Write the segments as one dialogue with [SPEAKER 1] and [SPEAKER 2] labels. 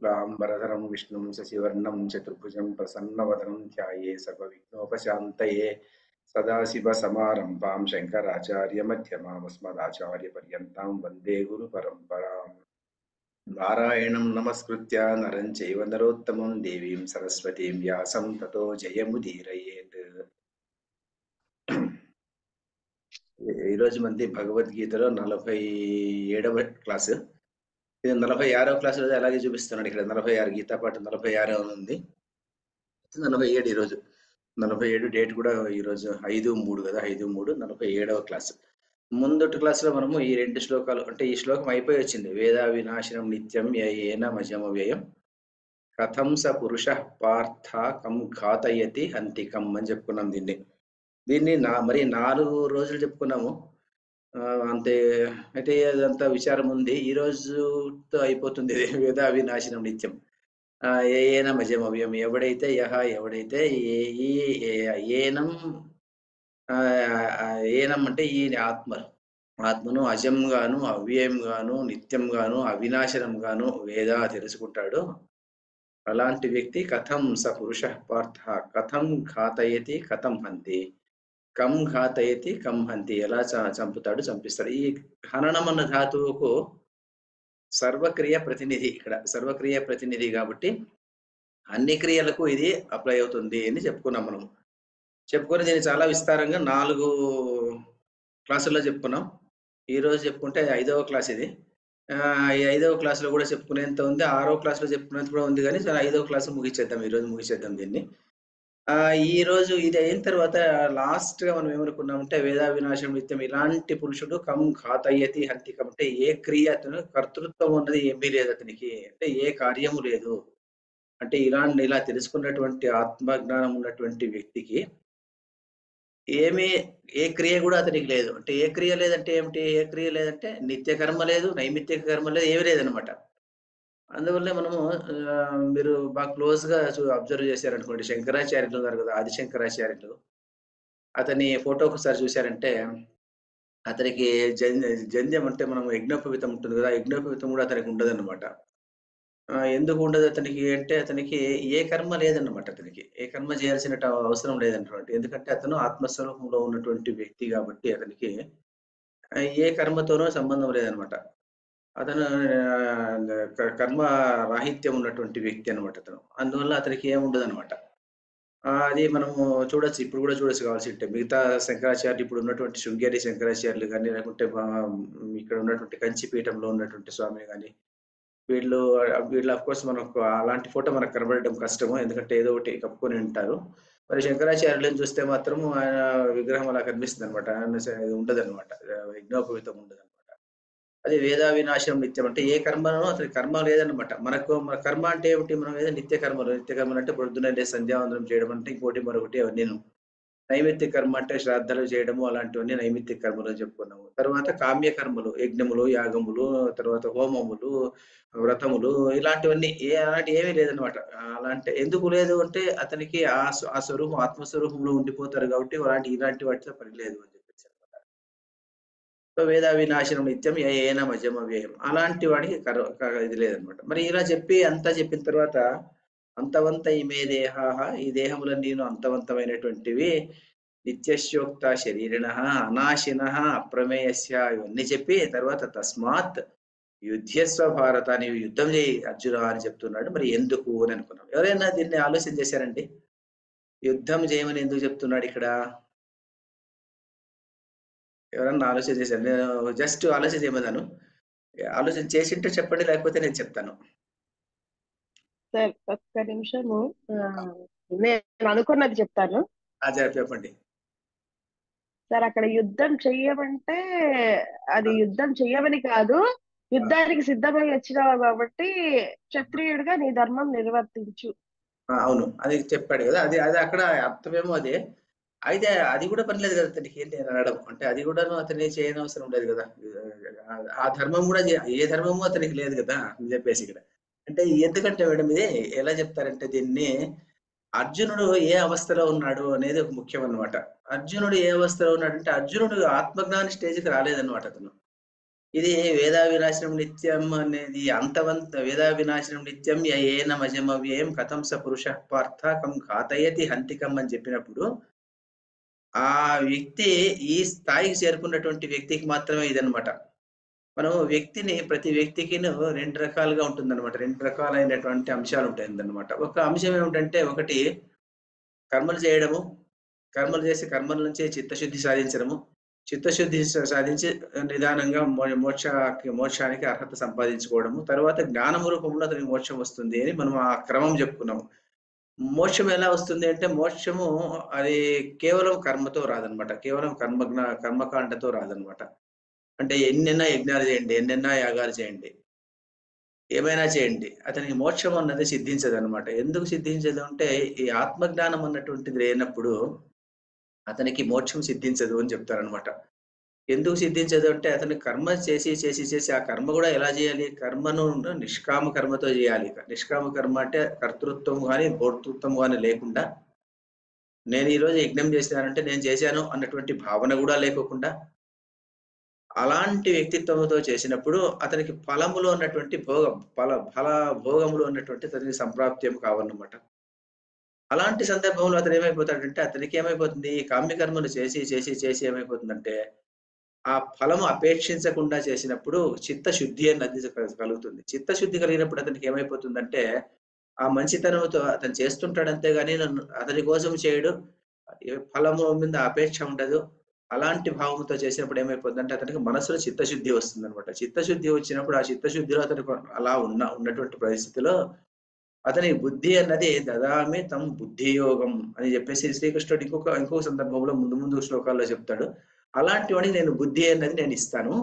[SPEAKER 1] शुक्लांबरधरं विष्णुं शशिवर्णं चतुर्भुजं प्रसन्नवदनं ध्याये सर्वविघ्नोपशान्तये सदाशिवसमारम्भां शङ्कराचार्यमध्यमामस्मदाचार्यपर्यन्तां वन्दे गुरुपरम्पराम् नारायणं नमस्कृत्य नरं चैव नरोत्तमं देवीं सरस्वतीं व्यासं ततो जयमुदीरयेत्। ఈరోజు మంది భగవద్గీతలో 47వ క్లాసు. ఇది 46వ క్లాసులో అలాగే చూపిస్తున్నాడు. ఇక్కడ 46 గీతా పాఠం 46 అని ఉంది. 47 ఈరోజు. 47 డేట్ కూడా ఈరోజు 5/3 కదా, 5/3 47వ క్లాసు. ముందటి క్లాసులో మనము ఈ 2 శ్లోకాలు అంటే ఈ శ్లోకం అయిపోయి వచ్చింది. వేదా వినాశనం నిత్యం ఏన మజమ వ్యయం కథం స పురుష పార్థ కం ఘాతయతి హంతికం అని చెప్పుకున్నాం. దీన్ని మరి 4 రోజులు చెప్పుకున్నాము. అంతే. అయితే అదంతా విచారం ఉంది. ఈ రోజుతో అయిపోతుంది ఇది. వేదా వినాశనం నిత్యం ఏన మజమవ్యం. ఎవడైతే ఎవడైతే ఏనం ఏనం అంటే ఈ ఆత్మను అజం గాను, అవ్యయం గాను, నిత్యం గాను, అవినాశనం గాను వేదా తెలుసుకుంటాడు. అలాంటి వ్యక్తి కథం స పురుష పార్థ కథం ఘాతయతి కథం హంతి, కం ఘాతయతి కం హంతి, ఎలా చంపుతాడు, చంపిస్తాడు. ఈ హననం అన్న ధాతువుకు సర్వక్రియ ప్రతినిధి. ఇక్కడ సర్వక్రియ ప్రతినిధి కాబట్టి అన్ని క్రియలకు ఇది అప్లై అవుతుంది అని చెప్పుకున్నాం. మనం చెప్పుకొని దీన్ని చాలా విస్తారంగా 4 క్లాసుల్లో చెప్పుకున్నాం. ఈ రోజు చెప్పుకుంటే 5వ క్లాస్ ఇది. ఈ 5వ క్లాసులో కూడా చెప్పుకునేంత ఉంది, 6వ క్లాసులో చెప్పుకునేంత కూడా ఉంది. కానీ 5వ క్లాసు ముగించేద్దాం, ఈ రోజు ముగించేద్దాం దీన్ని. ఈ రోజు ఇది అయిన తర్వాత లాస్ట్ గా మనం ఏమనుకున్నామంటే వేదా వినాశం నిత్యం ఇలాంటి పురుషుడు కం ఘాతయ్యతి హంతికం అంటే ఏ క్రియ అతను కర్తృత్వం అన్నది ఏమీ లేదు అతనికి, అంటే ఏ కార్యము లేదు. అంటే ఇలా తెలుసుకున్నటువంటి ఆత్మజ్ఞానం ఉన్నటువంటి వ్యక్తికి ఏ క్రియ కూడా అతనికి లేదు. అంటే ఏ క్రియ లేదంటే ఏమిటి? ఏ క్రియ లేదంటే నిత్య కర్మ లేదు, నైమిత్తిక కర్మ లేదు, ఏమీ లేదనమాట. అందువల్లే మనము మీరు బాగా క్లోజ్‌గా అబ్జర్వ్ చేశారనుకోండి, శంకరాచార్యులు ఉన్నారు కదా, ఆది శంకరాచార్యులు. అతని ఫోటో ఒకసారి చూశారంటే అతనికి జంధ్యం అంటే మనం యజ్ఞోపవీతం ఉంటుంది కదా, యజ్ఞోపవీతం కూడా అతనికి ఉండదన్నమాట. ఎందుకు ఉండదు అతనికి అంటే అతనికి ఏ కర్మ లేదన్నమాట. అతనికి ఏ కర్మ చేయాల్సిన అవసరం లేదన్నమాట. ఎందుకంటే అతను ఆత్మస్వరూపంలో ఉన్నటువంటి వ్యక్తి కాబట్టి అతనికి ఏ కర్మతోనో సంబంధం లేదన్నమాట. అతను కర్మ రాహిత్యం ఉన్నటువంటి వ్యక్తి అనమాట అతను. అందువల్ల అతనికి ఏముండదనమాట. అది మనము చూడొచ్చు. ఇప్పుడు కూడా చూడొచ్చు కావాల్సింటే. మిగతా శంకరాచార్యులు ఇప్పుడు ఉన్నటువంటి శృంగేరి శంకరాచార్యులు గాని, లేకుంటే ఇక్కడ ఉన్నటువంటి కంచిపీఠంలో ఉన్నటువంటి స్వామి గాని, వీళ్ళు ఆఫ్‌కోర్స్ మనకు అలాంటి ఫోటో మనకు కనబడడం కష్టము. ఎందుకంటే ఏదో ఒకటి కప్పుకొని ఉంటారు. మరి శంకరాచార్యులను చూస్తే మాత్రం ఆయన విగ్రహం అలా కనిపిస్తుందనమాట. ఉండదనమాట. యజ్ఞోపవీతం ఉండదనమాట. అది వేదా వినాశనం నిత్యం అంటే ఏ కర్మనో అతనికి కర్మ లేదనమాట. మన కర్మ అంటే ఏమిటి? మనం ఏదో నిత్య కర్మలు అంటే పొద్దున్నే లేసి సంధ్యావందనం చేయడం అంటే ఇంకోటి మరొకటి అవన్నీను. నైమిత్తిక కర్మ అంటే శ్రాద్ధలు చేయడము అలాంటివన్నీ నైమిత్తిక కర్మలు అని చెప్పుకున్నాము. తర్వాత కామ్య కర్మలు, యజ్ఞములు, యాగములు, తర్వాత హోమములు, వ్రతములు ఇలాంటివన్నీ అలాంటివి ఏమీ లేదనమాట. అలాంటి ఎందుకు లేదు అంటే అతనికి ఆ స్వరూపం ఆత్మస్వరూపంలో ఉండిపోతారు కాబట్టి ఇలాంటి వాటితో పని లేదు అని చెప్పేసి అనమాట. సో వేద వినాశనం నిత్యం ఏన మజమ వ్యయం అలాంటి వాడికి ఇది లేదనమాట. మరి ఇలా అంతా చెప్పిన తర్వాత అంతవంత ఇమే దేహాః, ఈ దేహములన్నీను అంతవంతమైనటువంటివి, నిత్యస్యోక్త శరీరిణః అనాశినః అప్రమేయస్య ఇవన్నీ చెప్పి తర్వాత తస్మాత్ యుధ్యస్వ భారత, నీవు యుద్ధం చేయి అర్జున అని చెప్తున్నాడు. మరి ఎందుకు అని అనుకున్నాం. ఎవరైనా దీన్ని ఆలోచన చేశారండి? యుద్ధం చేయమని ఎందుకు చెప్తున్నాడు ఇక్కడ? ఎవరన్నా ఆలోచన చేశారు? నేను జస్ట్ ఆలోచన చేయమన్నాను. ఆలోచన చేసింటే చెప్పండి, లేకపోతే నేను చెప్తాను.
[SPEAKER 2] సార్ ఒక్క నిమిషము, నేను అనుకున్నది చెప్తాను.
[SPEAKER 1] చెప్పండి
[SPEAKER 2] సార్. అక్కడ యుద్ధం చెయ్యమంటే అది యుద్ధం చెయ్యమని కాదు, యుద్ధానికి సిద్ధమై వచ్చినావు కాబట్టి క్షత్రియుడిగా నీ ధర్మం నిర్వర్తించు.
[SPEAKER 1] అవును, అది చెప్పాడు కదా. అది అది అక్కడ అర్థమేమో అదే. అయితే అది కూడా పనిలేదు కదా అతనికి ఏంటి అనడం. అంటే అది కూడా అతన్ని చేయనవసరం లేదు కదా. ఆ ధర్మం కూడా ఏ ధర్మము అతనికి లేదు కదా అని చెప్పేసి ఇక్కడ. అంటే ఎందుకంటే మేడం ఇది ఎలా చెప్తారంటే దీన్ని, అర్జునుడు ఏ అవస్థలో ఉన్నాడు అనేది ఒక ముఖ్యం అన్నమాట. అర్జునుడు ఏ అవస్థలో ఉన్నాడు అంటే అర్జునుడు ఆత్మజ్ఞాని స్టేజ్కి రాలేదన్నమాట అతను. ఇది వేదా వినాశనం నిత్యం అనేది అంతవంత వేదా వినాశనం నిత్యం యయేన మజమవ్యయం కథం స పురుషః పార్థ కం ఘాతయతి హంతికం అని చెప్పినప్పుడు, ఆ వ్యక్తి ఈ స్థాయికి చేరుకున్నటువంటి వ్యక్తికి మాత్రమే ఇదనమాట. మనం వ్యక్తిని ప్రతి వ్యక్తికిను 2 రకాలుగా ఉంటుందనమాట. 2 రకాలైనటువంటి అంశాలుంటాయన్నమాట. ఒక అంశం ఏమిటంటే, ఒకటి కర్మలు చేయడము, కర్మలు చేసి కర్మల నుంచి చిత్తశుద్ధి సాధించడము. చిత్తశుద్ధి సాధించి నిదానంగా మోక్షానికి అర్హత సంపాదించుకోవడము. తర్వాత జ్ఞానము రూపంలో అతనికి మోక్షం వస్తుంది అని మనం ఆ క్రమం చెప్పుకున్నాము. మోక్షం ఎలా వస్తుంది అంటే, మోక్షము అది కేవలం కర్మతో రాదనమాట. కేవలం కర్మకాండతో రాదనమాట. అంటే ఎన్నెన్నో యజ్ఞాలు చేయండి, ఎన్నెన్నో యాగాలు చేయండి, ఏమైనా చేయండి. అతనికి మోక్షం అన్నది సిద్ధించదనమాట. ఎందుకు సిద్ధించదు అంటే, ఈ ఆత్మజ్ఞానం అన్నటువంటిది లేనప్పుడు అతనికి మోక్షం సిద్ధించదు అని చెప్తారనమాట. ఎందుకు సిద్ధించదు అంటే, అతను కర్మ చేసి ఆ కర్మ గూడా ఎలా జేయాలి? కర్మను నిష్కామ కర్మతో జేయాలి. నిష్కామ కర్మ అంటే కర్తృత్వం గాని, భోక్తృత్వం గాని లేకుండా, నేను ఈరోజు యజ్ఞం చేశానంటే నేను చేశాను అన్నటువంటి భావన గూడా లేకోకుండా, అలాంటి వ్యక్తిత్వంతో చేసినప్పుడు అతనికి ఫలములో ఉన్నటువంటి భోగం ఫల భోగములో ఉన్నటువంటి అతనికి సంప్రాప్త్యం కావన్నమాట. అలాంటి సందర్భంలో అతను ఏమైపోతాడంటే, అతనికి ఏమైపోతుంది? ఈ కామ్య కర్మలు చేసి ఏమైపోతుందంటే, ఆ ఫలము అపేక్షించకుండా చేసినప్పుడు చిత్తశుద్ధి అన్నది కలుగుతుంది. చిత్తశుద్ధి కలిగినప్పుడు అతనికి ఏమైపోతుందంటే, ఆ మంచితనంతో అతను చేస్తుంటాడు అంతే గాని అతని కోసం చేయడు. ఫలము మీద అపేక్ష ఉండదు. అలాంటి భావంతో చేసినప్పుడు ఏమైపోతుందంటే, అతనికి మనసులో చిత్తశుద్ధి వస్తుందనమాట. చిత్తశుద్ధి వచ్చినప్పుడు ఆ చిత్తశుద్ధిలో అతను అలా ఉన్నటువంటి పరిస్థితిలో అతని బుద్ధి అన్నది దదామి తం బుద్ధియోగం అని చెప్పేసి శ్రీకృష్ణుడు ఇంకొక సందర్భంలో ముందు శ్లోకాల్లో చెప్తాడు. అలాంటి వాడికి నేను బుద్ధి అన్నది నేనిస్తాను.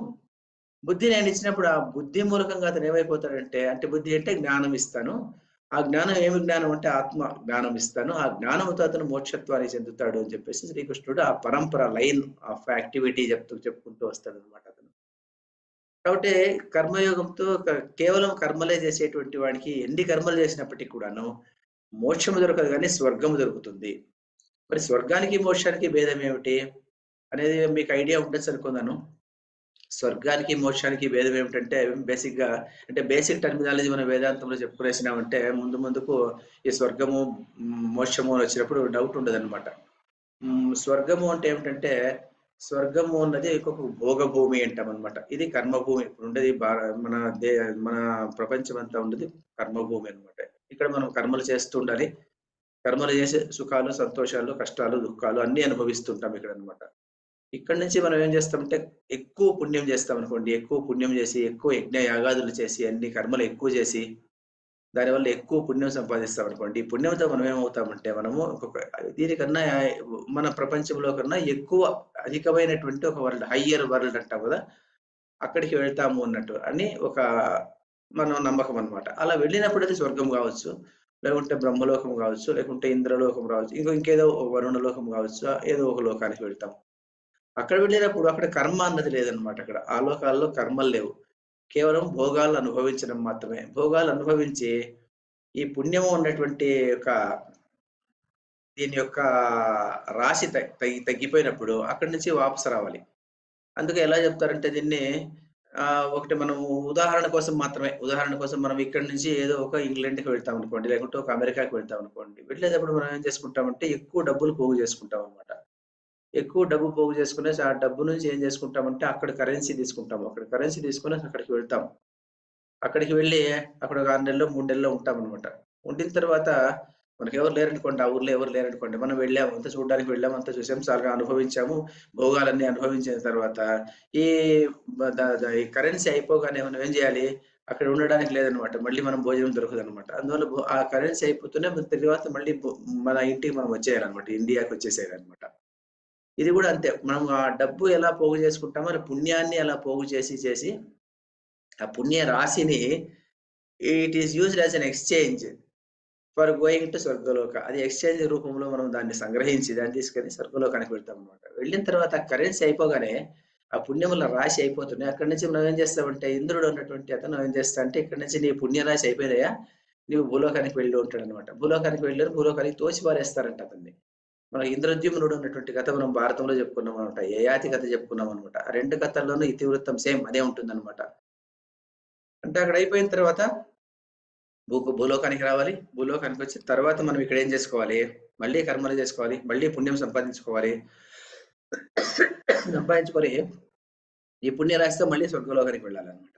[SPEAKER 1] బుద్ధి నేనిచ్చినప్పుడు ఆ బుద్ధి మూలకంగా అతను ఏమైపోతాడంటే, అంటే బుద్ధి అంటే జ్ఞానం ఇస్తాను. ఆ జ్ఞానం ఏమి జ్ఞానం అంటే ఆత్మ జ్ఞానం ఇస్తాను. ఆ జ్ఞానంతో అతను మోక్షత్వాన్ని చెందుతాడు అని చెప్పేసి శ్రీకృష్ణుడు ఆ పరంపర లైన్ ఆఫ్ యాక్టివిటీ చెప్పుకుంటూ వస్తాడనమాట అతను. కాబట్టి కర్మయోగంతో కేవలం కర్మలే చేసేటువంటి వాడికి ఎన్ని కర్మలు చేసినప్పటికి కూడాను మోక్షము దొరకదు గానీ స్వర్గము దొరుకుతుంది. మరి స్వర్గానికి, మోక్షానికి భేదం ఏమిటి? అనేది మీకు ఐడియా ఉండొచ్చనుకున్నాను. స్వర్గానికి, మోక్షానికి భేదం ఏమిటంటే బేసిక్‌గా అంటే బేసిక్ టర్మినాలజీ మనం వేదాంతంలో చెప్పుకునేసినామంటే ముందుకు ఈ స్వర్గము, మోక్షము అని వచ్చినప్పుడు డౌట్ ఉండదనమాట. స్వర్గము అంటే ఏమిటంటే, స్వర్గము అన్నది ఒక భోగభూమి అంటామనమాట. ఇది కర్మభూమి. ఇప్పుడుండేది మన దే మన ప్రపంచమంతా ఉండేది కర్మభూమి అనమాట. ఇక్కడ మనం కర్మలు చేస్తూ ఉండాలి. కర్మలు చేసి సుఖాలు, సంతోషాలు, కష్టాలు, దుఃఖాలు అన్నీ అనుభవిస్తుంటాం ఇక్కడనమాట. ఇక్కడి నుంచి మనం ఏం చేస్తామంటే, ఎక్కువ పుణ్యం చేస్తామనుకోండి. ఎక్కువ పుణ్యం చేసి, ఎక్కువ యజ్ఞ యాగాదులు చేసి, అన్ని కర్మలు ఎక్కువ చేసి, దానివల్ల ఎక్కువ పుణ్యం సంపాదిస్తామనుకోండి. ఈ పుణ్యంతో మనం ఏమవుతామంటే, మనము దీనికన్నా మన ప్రపంచంలో కన్నా ఎక్కువ అధికమైనటువంటి ఒక వరల్డ్, హయ్యర్ వరల్డ్ అంటాం గదా! అక్కడికి వెళ్తాము అన్నట్టు అని మన నమ్మకం అన్నమాట. అలా వెళ్ళినప్పుడు అది స్వర్గం గావచ్చు, లేకుంటే బ్రహ్మలోకం గావచ్చు, లేకుంటే ఇంద్రలోకం రావచ్చు, ఇంకేదో వరుణలోకం గావచ్చు. ఏదో ఒక లోకానికి వెళ్తాం. అక్కడ వెళ్ళినప్పుడు అక్కడ కర్మ అన్నది లేదనమాట అక్కడ. ఆ లోకాల్లో కర్మలు లేవు. కేవలం భోగాలు అనుభవించడం మాత్రమే. భోగాలు అనుభవించి ఈ పుణ్యము ఉన్నటువంటి యొక్క దీని యొక్క రాశి తగ్గిపోయినప్పుడు అక్కడి నుంచి వాపసు రావాలి. అందుకే ఎలా చెప్తారంటే దీన్ని ఒకటి మనము ఉదాహరణ కోసం మనం ఇక్కడి నుంచి ఏదో ఒక ఇంగ్లాండ్‌కి వెళ్తామనుకోండి, లేకుంటే ఒక అమెరికాకి వెళ్తామనుకోండి. వెళ్ళేటప్పుడు మనం ఏం చేసుకుంటామంటే ఎక్కువ డబ్బులు పోగు చేసుకుంటామనమాట. ఎక్కువ డబ్బు పోగు చేసుకునేసి ఆ డబ్బు నుంచి ఏం చేసుకుంటామంటే అక్కడ కరెన్సీ తీసుకుంటాము. అక్కడ కరెన్సీ తీసుకొని అక్కడికి వెళ్తాం. అక్కడికి వెళ్లి అక్కడ ఒక 6 నెల్లో, 3 నెల్లో ఉంటామనమాట. ఉండిన తర్వాత మనకెవరు లేరనుకోండి, ఆ ఊర్లో ఎవరు లేరనుకోండి. మనం వెళ్ళాము, అంతా చూడడానికి వెళ్ళాము, అంతా చూసాము, చాలా అనుభవించాము. భోగాలన్నీ అనుభవించిన తర్వాత ఈ ఈ కరెన్సీ అయిపోగానే మనం ఏం చేయాలి? అక్కడ ఉండడానికి లేదనమాట. మళ్ళీ మనం భోజనం దొరకదనమాట. అందువల్ల ఆ కరెన్సీ అయిపోతూనే తర్వాత మళ్ళీ మన ఇంటికి మనం వచ్చేయాలనమాట. ఇండియాకి వచ్చేసేయాలనమాట. ఇది గూడా అంతే. మనం ఆ డబ్బు ఎలా పోగు చేసుకుంటామో, మరి పుణ్యాన్ని అలా పోగు చేసి ఆ పుణ్య రాశిని it is used as an exchange for going to స్వర్గలోక. అది ఎక్స్‌చేంజ్ రూపంలో మనం దాన్ని సంగ్రహించి, దాన్ని తీసుకొని స్వర్గలోకానికి వెళ్తామనమాట. వెళ్ళిన తర్వాత కరెన్సీ అయిపోగానే, ఆ పుణ్యముల రాశి అయిపోతున్నాయి. అక్కడి నుంచి మనం ఏం చేస్తామంటే, ఇంద్రుడు అన్నటువంటి అతను ఏం చేస్తాడంటే, "ఇక్కడి నుంచి నీ పుణ్య రాశి అయిపోయిందయ్యా, నీవు భూలోకానికి వెళ్ళు" అంటాడనమాట. భూలోకానికి వెళ్ళారు. భూలోకానికి తోసి పారేస్తారంట అతన్ని. మన ఇంద్రద్యుమ్నుడు అన్నటువంటి కథ మనం భారతంలో చెప్పుకున్నాం అనమాట. యయాతి కథ చెప్పుకున్నాం అనమాట. ఆ 2 కథల్లోనూ ఇతివృత్తం సేమ్ అదే ఉంటుందన్నమాట. అంటే అక్కడ అయిపోయిన తర్వాత భూలోకానికి రావాలి. భూలోకానికొచ్చి తర్వాత మనం ఇక్కడ ఏం చేసుకోవాలి? మళ్ళీ కర్మలు చేసుకోవాలి. మళ్ళీ పుణ్యం సంపాదించుకోవాలి. సంపాదించుకొని ఈ పుణ్య రాశితో మళ్ళీ స్వర్గలోకానికి వెళ్ళాలన్నమాట.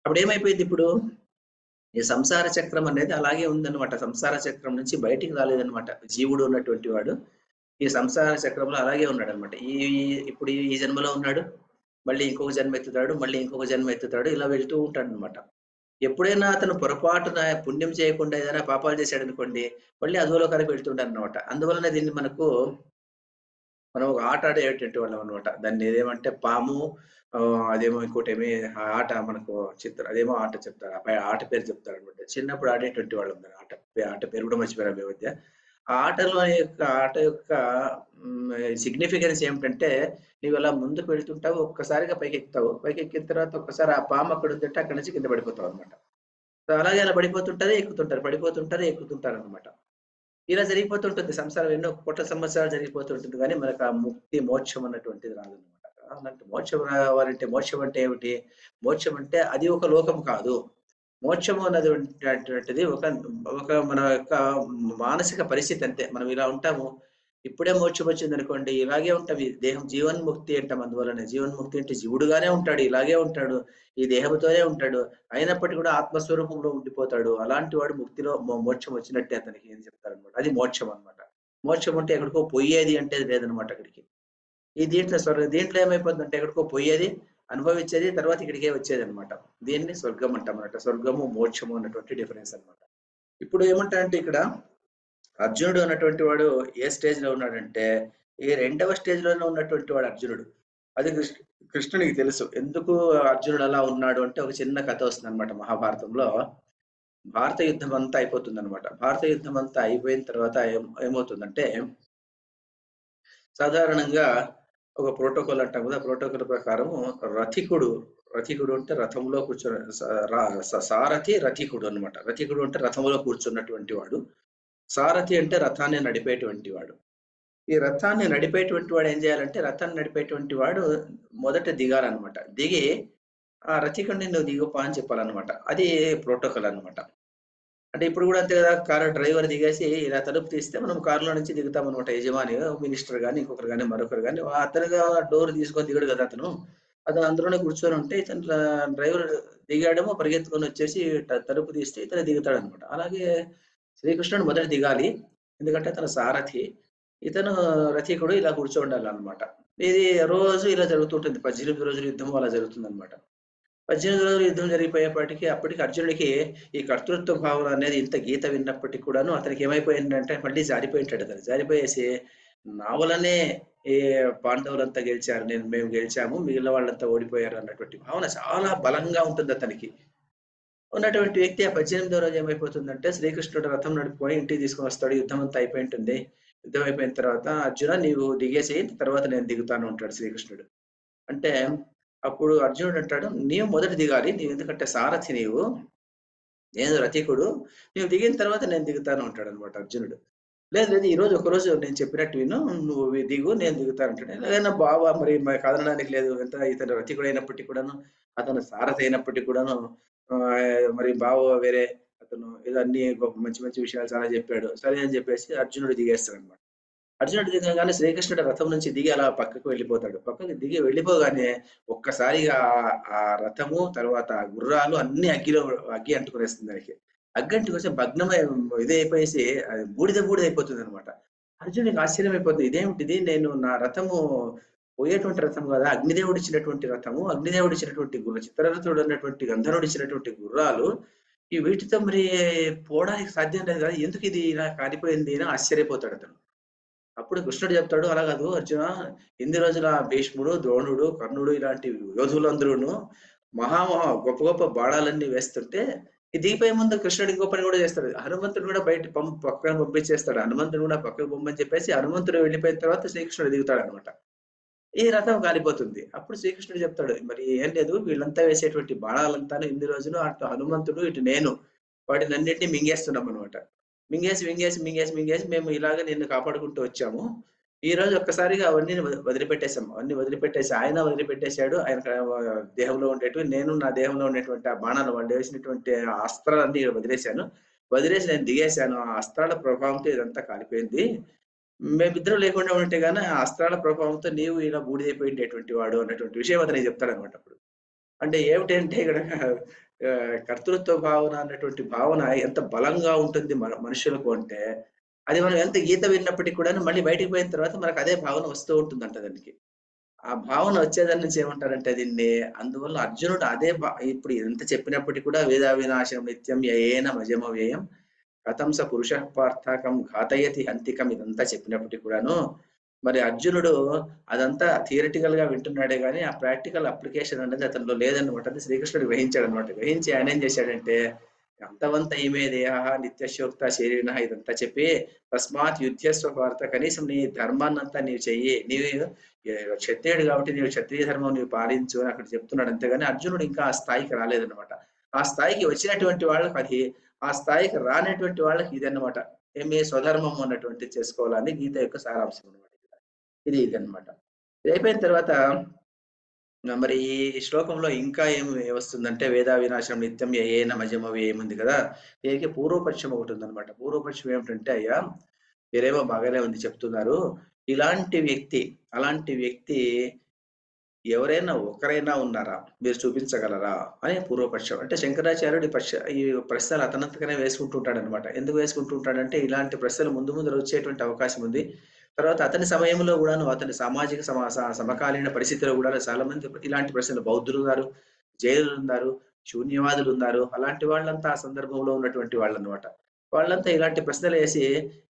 [SPEAKER 1] అప్పుడేమైపోయింది ఇప్పుడు? ఈ సంసార చక్రం అనేది అలాగే ఉందన్నమాట. సంసార చక్రం నుంచి బయటికి రాలేదన్నమాట. జీవుడు ఉన్నటువంటి వాడు ఈ సంసార చక్రంలో అలాగే ఉన్నాడన్నమాట. ఇప్పుడు ఈ జన్మలో ఉన్నాడు. మళ్ళీ ఇంకొక జన్మ ఎత్తుతాడు. మళ్ళీ ఇంకొక జన్మ ఎత్తుతాడు. ఇలా వెళ్తూ ఉంటాడన్నమాట. ఎప్పుడైనా అతను పొరపాటున పుణ్యం చేయకుండా ఏదైనా పాపాలు చేశాడనుకోండి, మళ్ళీ అధోలోకానికి వెళ్తుంటాడన్నమాట. అందువలన దీన్ని మనం ఒక ఆట ఆడేటువంటి వాళ్ళం అన్నమాట. దాన్ని ఏదేమంటే పాము అదేమో ఇంకోటేమి ఆ ఆట మనకు అదేమో ఆట చెప్తారు. ఆ ఆట పేరు చెప్తారన్నమాట. చిన్నప్పుడు ఆడేటువంటి వాళ్ళం దాన్ని ఆట పేరు కూడా మర్చిపోయాను ఈ మధ్య. ఆ ఆట యొక్క సిగ్నిఫికెన్స్ ఏమిటంటే, నువ్వు అలా ముందుకు వెళ్తుంటావు, ఒక్కసారిగా పైకెక్కుతావు. పైకెక్కిన తర్వాత ఒక్కసారి ఆ పాము అక్కడ ఉందంటే అక్కడి నుంచి కింద పడిపోతావన్నమాట. సో, అలాగే అలా పడిపోతుంటది, ఎక్కుతుంటారు. పడిపోతుంటారు, ఎక్కుతుంటారన్నమాట. ఇలా జరిగిపోతుంటుంది. సంసారం ఎన్నో కోట్ల సంవత్సరాలు జరిగిపోతుంటుంది గానీ, మనకు ఆ ముక్తి, మోక్షం అన్నటువంటిది రాదన్నమాట. అలాంటి మోక్షం రావాలంటే మోక్షం అంటే ఏమిటి? మోక్షం అంటే అది ఒక లోకం కాదు. మోక్షము అన్నటువంటిది ఒక ఒక మన యొక్క మానసిక పరిస్థితి అంతే. మనం ఇలా ఉంటాము. ఇప్పుడే మోక్షం వచ్చిందనుకోండి, ఇలాగే ఉంటాం. ఈ దేహం జీవన్ముక్తి అంటాం అందువలనే. జీవన్ముక్తి అంటే జీవుడుగానే ఉంటాడు. ఇలాగే ఉంటాడు. ఈ దేహంతోనే ఉంటాడు. అయినప్పటికీ కూడా ఆత్మస్వరూపంలో ఉండిపోతాడు. అలాంటి వాడు ముక్తిలో మోక్షం వచ్చినట్టే అతనికి అని చెప్తారనమాట. అది మోక్షం అన్నమాట. మోక్షం అంటే ఎక్కడికో పొయ్యేది అంటే లేదనమాట అక్కడికి. దీంట్లో ఏమైపోతుందంటే ఎక్కడికో పొయ్యేది, అనుభవించేది, తర్వాత ఇక్కడికే వచ్చేదనమాట. దీన్ని స్వర్గం అంటామన్నమాట. స్వర్గము, మోక్షము అన్నటువంటి డిఫరెన్స్ అన్నమాట. ఇప్పుడు ఏమంటారంటే ఇక్కడ అర్జునుడు అన్నటువంటి వాడు ఏ స్టేజ్‌లో ఉన్నాడంటే, ఈ రెండవ స్టేజ్‌లోనే ఉన్నటువంటి వాడు అర్జునుడు. అది కృష్ణునికి తెలుసు. ఎందుకు అర్జునుడు అలా ఉన్నాడు అంటే ఒక చిన్న కథ వస్తుందన్నమాట మహాభారతంలో. భారత యుద్ధం అంతా అయిపోతుందన్నమాట. భారత యుద్ధం అంతా అయిపోయిన తర్వాత ఏమవుతుందంటే, సాధారణంగా ఒక ప్రోటోకాల్ అంటాం కదా! ప్రోటోకాల్ ప్రకారము రథికుడు, రథికుడు అంటే రథంలో కూర్చొని సారథి రథికుడు అన్నమాట. రథికుడు అంటే రథంలో కూర్చున్నటువంటి వాడు. సారథి అంటే రథాన్ని నడిపేటువంటి వాడు. ఈ రథాన్ని నడిపేటువంటి వాడు ఏం చేయాలంటే, రథాన్ని నడిపేటువంటి వాడు మొదట దిగాలన్నమాట. దిగి ఆ రథికుడిని "నువ్వు దిగుపా" అని చెప్పాలన్నమాట. అది ప్రోటోకాల్ అన్నమాట. అంటే ఇప్పుడు కూడా అంతే కదా! కారు డ్రైవర్ దిగేసి ఇలా తలుపు తీస్తే మనం కారులో నుంచి దిగుతామన్నమాట. యజమాని మినిస్టర్ గాని, ఇంకొకరు గాని, మరొకరు గాని అతనుగా డోర్ తీసుకొని దిగడు కదా అతను. అతను అందులోనే కూర్చొని ఉంటే ఇతను డ్రైవర్ దిగాడేమో పరిగెత్తుకొని వచ్చేసి తలుపు తీస్తే ఇతను దిగుతాడన్నమాట. అలాగే శ్రీకృష్ణుడు మొదట దిగాలి. ఎందుకంటే అతను సారథి. ఇతను రథికుడు ఇలా కూర్చోండాలన్నమాట. ఇది రోజు ఇలా జరుగుతుంటుంది. 18 రోజుల యుద్ధం అలా జరుగుతుందన్నమాట. 18 రోజులు యుద్ధం జరిగిపోయేపాటికి అప్పటికి అర్జునుడికి ఈ కర్తృత్వ భావన అనేది ఇంత గీత విన్నప్పటికి కూడాను అతనికి ఏమైపోయిందంటే మళ్ళీ జారిపోయింటాడు అతను. జారిపోయేసి నా వల్లనే ఈ పాండవులంతా గెలిచారు. మేము గెలిచాము. మిగిలిన వాళ్ళంతా ఓడిపోయారు అన్నటువంటి భావన చాలా బలంగా ఉంటుంది అతనికి. ఉన్నటువంటి వ్యక్తి ఆ 18వ రోజు ఏమైపోతుందంటే శ్రీకృష్ణుడు రథం నడుపుకొని ఇంటికి తీసుకొని వస్తాడు. యుద్ధం అంతా అయిపోయి ఉంటుంది. యుద్ధం అయిపోయిన తర్వాత "అర్జున నీవు దిగేసేయి. తర్వాత నేను దిగుతాను" అంటాడు శ్రీకృష్ణుడు. అంటే అప్పుడు అర్జునుడు అంటాడు, "నీవు మొదట దిగాలి. ఎందుకంటే సారథి నీవు. నేను రథికుడు. నీవు దిగిన తర్వాత నేను దిగుతాను" అంటాడన్నమాట అర్జునుడు. లేదు లేదు ఈరోజు ఒకరోజు నేను చెప్పినట్టు విను. నువ్వు దిగు నేను దిగుతాను అంటాడు. ఎలాగైనా బావ మరి కాదనడానికి లేదు. ఎంత ఇతను రథికుడు అయినప్పటికి కూడాను, అతను సారథి అయినప్పటికి కూడాను మరి బావ వేరే అతను ఏదో అన్ని గొప్ప మంచి మంచి విషయాలు చాలా చెప్పాడు. సరే అని చెప్పేసి అర్జునుడు దిగేస్తాడన్నమాట. అర్జునుడు దిగంగానే శ్రీకృష్ణుడు రథం నుంచి దిగి అలా పక్కకు వెళ్ళిపోతాడు. పక్కకు దిగి వెళ్ళిపోగానే ఒక్కసారిగా ఆ రథము, తర్వాత ఆ గుర్రాలు అన్నీ అగ్గి అంటుకునేస్తుంది దానికి. అగ్గి అంటుకొస్తే భగ్నమై ఇదైపోయేసి అది బూడిద బూడిద అయిపోతుందనమాట. అర్జునుడికి ఆశ్చర్యం అయిపోతుంది. ఇదేమిటిది? నేను నా రథము పోయేటువంటి రథం కాదా? అగ్నిదేవుడిచ్చినటువంటి రథము, అగ్నిదేవుడిచ్చినటువంటి చిత్రరథుడు అన్నటువంటి గంధర్వుడిచ్చినటువంటి గుర్రాలు, ఈ వీటితో మరి పోవడానికి సాధ్యం లేదు కదా! ఎందుకు ఇది ఇలా కాలిపోయింది అని ఆశ్చర్యపోతాడతను. అప్పుడు కృష్ణుడు చెప్తాడు, "అలా కాదు అర్జున, ఇన్ని రోజుల భీష్ముడు, ద్రోణుడు, కర్ణుడు ఇలాంటి యోధులందరూను గొప్ప గొప్ప బాణాలన్నీ వేస్తుంటే, ఈ దిగిపోయే ముందు కృష్ణుడు ఇంకో పని కూడా చేస్తాడు. హనుమంతుడు కూడా పక్కన పంపించేస్తాడు. హనుమంతుడు కూడా పక్కకు పొమ్మని చెప్పేసి హనుమంతుడు వెళ్ళిపోయిన తర్వాత శ్రీకృష్ణుడు దిగుతాడన్నమాట. ఈ రథం కాలిపోతుంది. అప్పుడు శ్రీకృష్ణుడు చెప్తాడు, "మరి ఏం లేదు వీళ్ళంతా వేసేటువంటి బాణాలంతాను ఇన్ని రోజులు అటు హనుమంతుడు, ఇటు నేను వాటినన్నిటిని మింగేస్తున్నామన్నమాట. మింగేసి మేము ఇలాగ నిన్ను కాపాడుకుంటూ వచ్చాము. ఈరోజు ఒక్కసారిగా అవన్నీ వదిలిపెట్టేసాం. అవన్నీ వదిలిపెట్టేసి ఆయన వదిలిపెట్టేసాడు. ఆయన దేహంలో ఉండేటివి, నేను నా దేహంలో ఉండేటువంటి ఆ బాణాలు వాళ్ళు వేసినటువంటి ఆ అస్త్రాలన్నీ వదిలేసాను. వదిలేసి నేను దిగేసాను. ఆ అస్త్రాల ప్రభావంతో ఇదంతా కాలిపోయింది. మేమిద్దరం లేకుండా ఉంటే గాని ఆ అస్త్రాల ప్రభావంతో నీవు ఇలా బూడిదైపోయిండేటువంటి వాడు అన్నటువంటి విషయం అతనికి చెప్తాడన్నమాట అప్పుడు. అంటే ఏమిటంటే ఇక్కడ కర్తృత్వ భావన అన్నటువంటి భావన ఎంత బలంగా ఉంటుంది మనుషులకు అంటే, అది మనం ఎంత గీత విన్నప్పటికి కూడాను మళ్ళీ బయటికి పోయిన తర్వాత మనకు అదే భావన వస్తూ ఉంటుందంట దానికి. ఆ భావన వచ్చేదాని నుంచి ఏమంటారంటే దీన్ని, అందువల్ల అర్జునుడు అదే ఇప్పుడు ఎంత చెప్పినప్పటికి కూడా వేదా వినాశనం నిత్యం యయేన మజమ వ్యయం కథం స పురుషః పార్థ కం ఘాతయతి హంతికం ఇదంతా చెప్పినప్పటికి కూడాను, మరి అర్జునుడు అదంతా థియరిటికల్‌గా వింటున్నాడే గాని, ఆ ప్రాక్టికల్ అప్లికేషన్ అనేది అతనిలో లేదన్నమాట. అది శ్రీకృష్ణుడు గ్రహించాడన్నమాట. గ్రహించి ఆయనేం చేశాడంటే, అంతవంత ఇమే దేహః నిత్యశోక్త శరీరిణః ఇదంతా చెప్పి, తస్మాత్ యుధ్యస్వ భారత కనీసం నీ ధర్మాన్నంతా నీవు చెయ్యి. నీవు క్షత్రియుడు కాబట్టి నీవు క్షత్రియ ధర్మం నీవు పాలించు అని అక్కడ చెప్తున్నాడు. అంతేగాని అర్జునుడు ఇంకా ఆ స్థాయికి రాలేదన్నమాట. ఆ స్థాయికి వచ్చినటువంటి వాళ్ళకి అది, ఆ స్థాయికి రానటువంటి వాళ్ళకి ఇదన్నమాట. ఏమి స్వధర్మం అన్నటువంటిది చేసుకోవాలని గీత యొక్క సారాంశం అన్నమాట. ఇదన్నమాట. ఇది అయిపోయిన తర్వాత మరి ఈ శ్లోకంలో ఇంకా ఏమి వస్తుందంటే వేదా వినాశనం నిత్యం యయేన మజమవి ఏముంది కదా! దీనికి పూర్వపక్షం ఒకటుందన్నమాట. పూర్వపక్షం ఏమిటంటే అయ్యా మీరేమో బాగానే ఉంది చెప్తున్నారు. ఇలాంటి వ్యక్తి, అలాంటి వ్యక్తి ఎవరైనా ఒకరైనా ఉన్నారా? మీరు చూపించగలరా? అని పూర్వపక్షం. అంటే శంకరాచార్యుడు ఈ ప్రశ్నలు అతనంతకనే వేసుకుంటూ ఉంటాడనమాట. ఎందుకు వేసుకుంటూ ఉంటాడంటే ఇలాంటి ప్రశ్నలు ముందు ముందు వచ్చేటువంటి అవకాశం ఉంది. తర్వాత అతని సమయంలో గూడాను అతని సామాజిక సమకాలీన పరిస్థితిలో గూడా చాలా మంది ఇలాంటి ప్రశ్నలు బౌద్ధులున్నారు, జైనులున్నారు, శూన్యవాదులున్నారు. అలాంటి వాళ్ళంతా ఆ సందర్భంలో ఉన్నటువంటి వాళ్ళనమాట. వాళ్ళంతా ఇలాంటి ప్రశ్నలేసి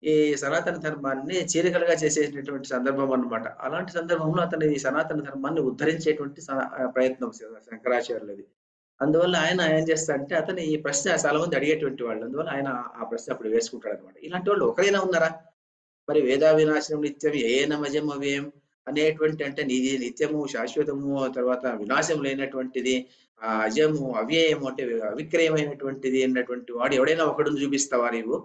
[SPEAKER 1] ఈ సనాతన ధర్మాన్ని చీలికలుగా చేసేటటువంటి సందర్భం అన్నమాట. అలాంటి సందర్భంలో అతను ఈ సనాతన ధర్మాన్ని ఉద్ధరించేటువంటి ప్రయత్నం శంకరాచార్యులది. అందువల్ల ఆయన ఏం చేస్తాడంటే అతను ఈ ప్రశ్న చాలా మంది అడిగేటువంటి వాళ్ళు. అందువల్ల ఆయన ఆ ప్రశ్న అప్పుడు వేసుకుంటాడన్నమాట. ఇలాంటి వాళ్ళు ఒకరైనా ఉన్నారా? మరి వేదా వినాశనం నిత్యం ఏన మజం అవ్యయం అనేటువంటి అంటే నీది నిత్యము, శాశ్వతము, తర్వాత వినాశం లేనటువంటిది, అజము, అవ్యయము అంటే అవిక్రయమైనటువంటిది అన్నటువంటి వాడు ఎవడైనా ఒకడుని చూపిస్తావా నీవు?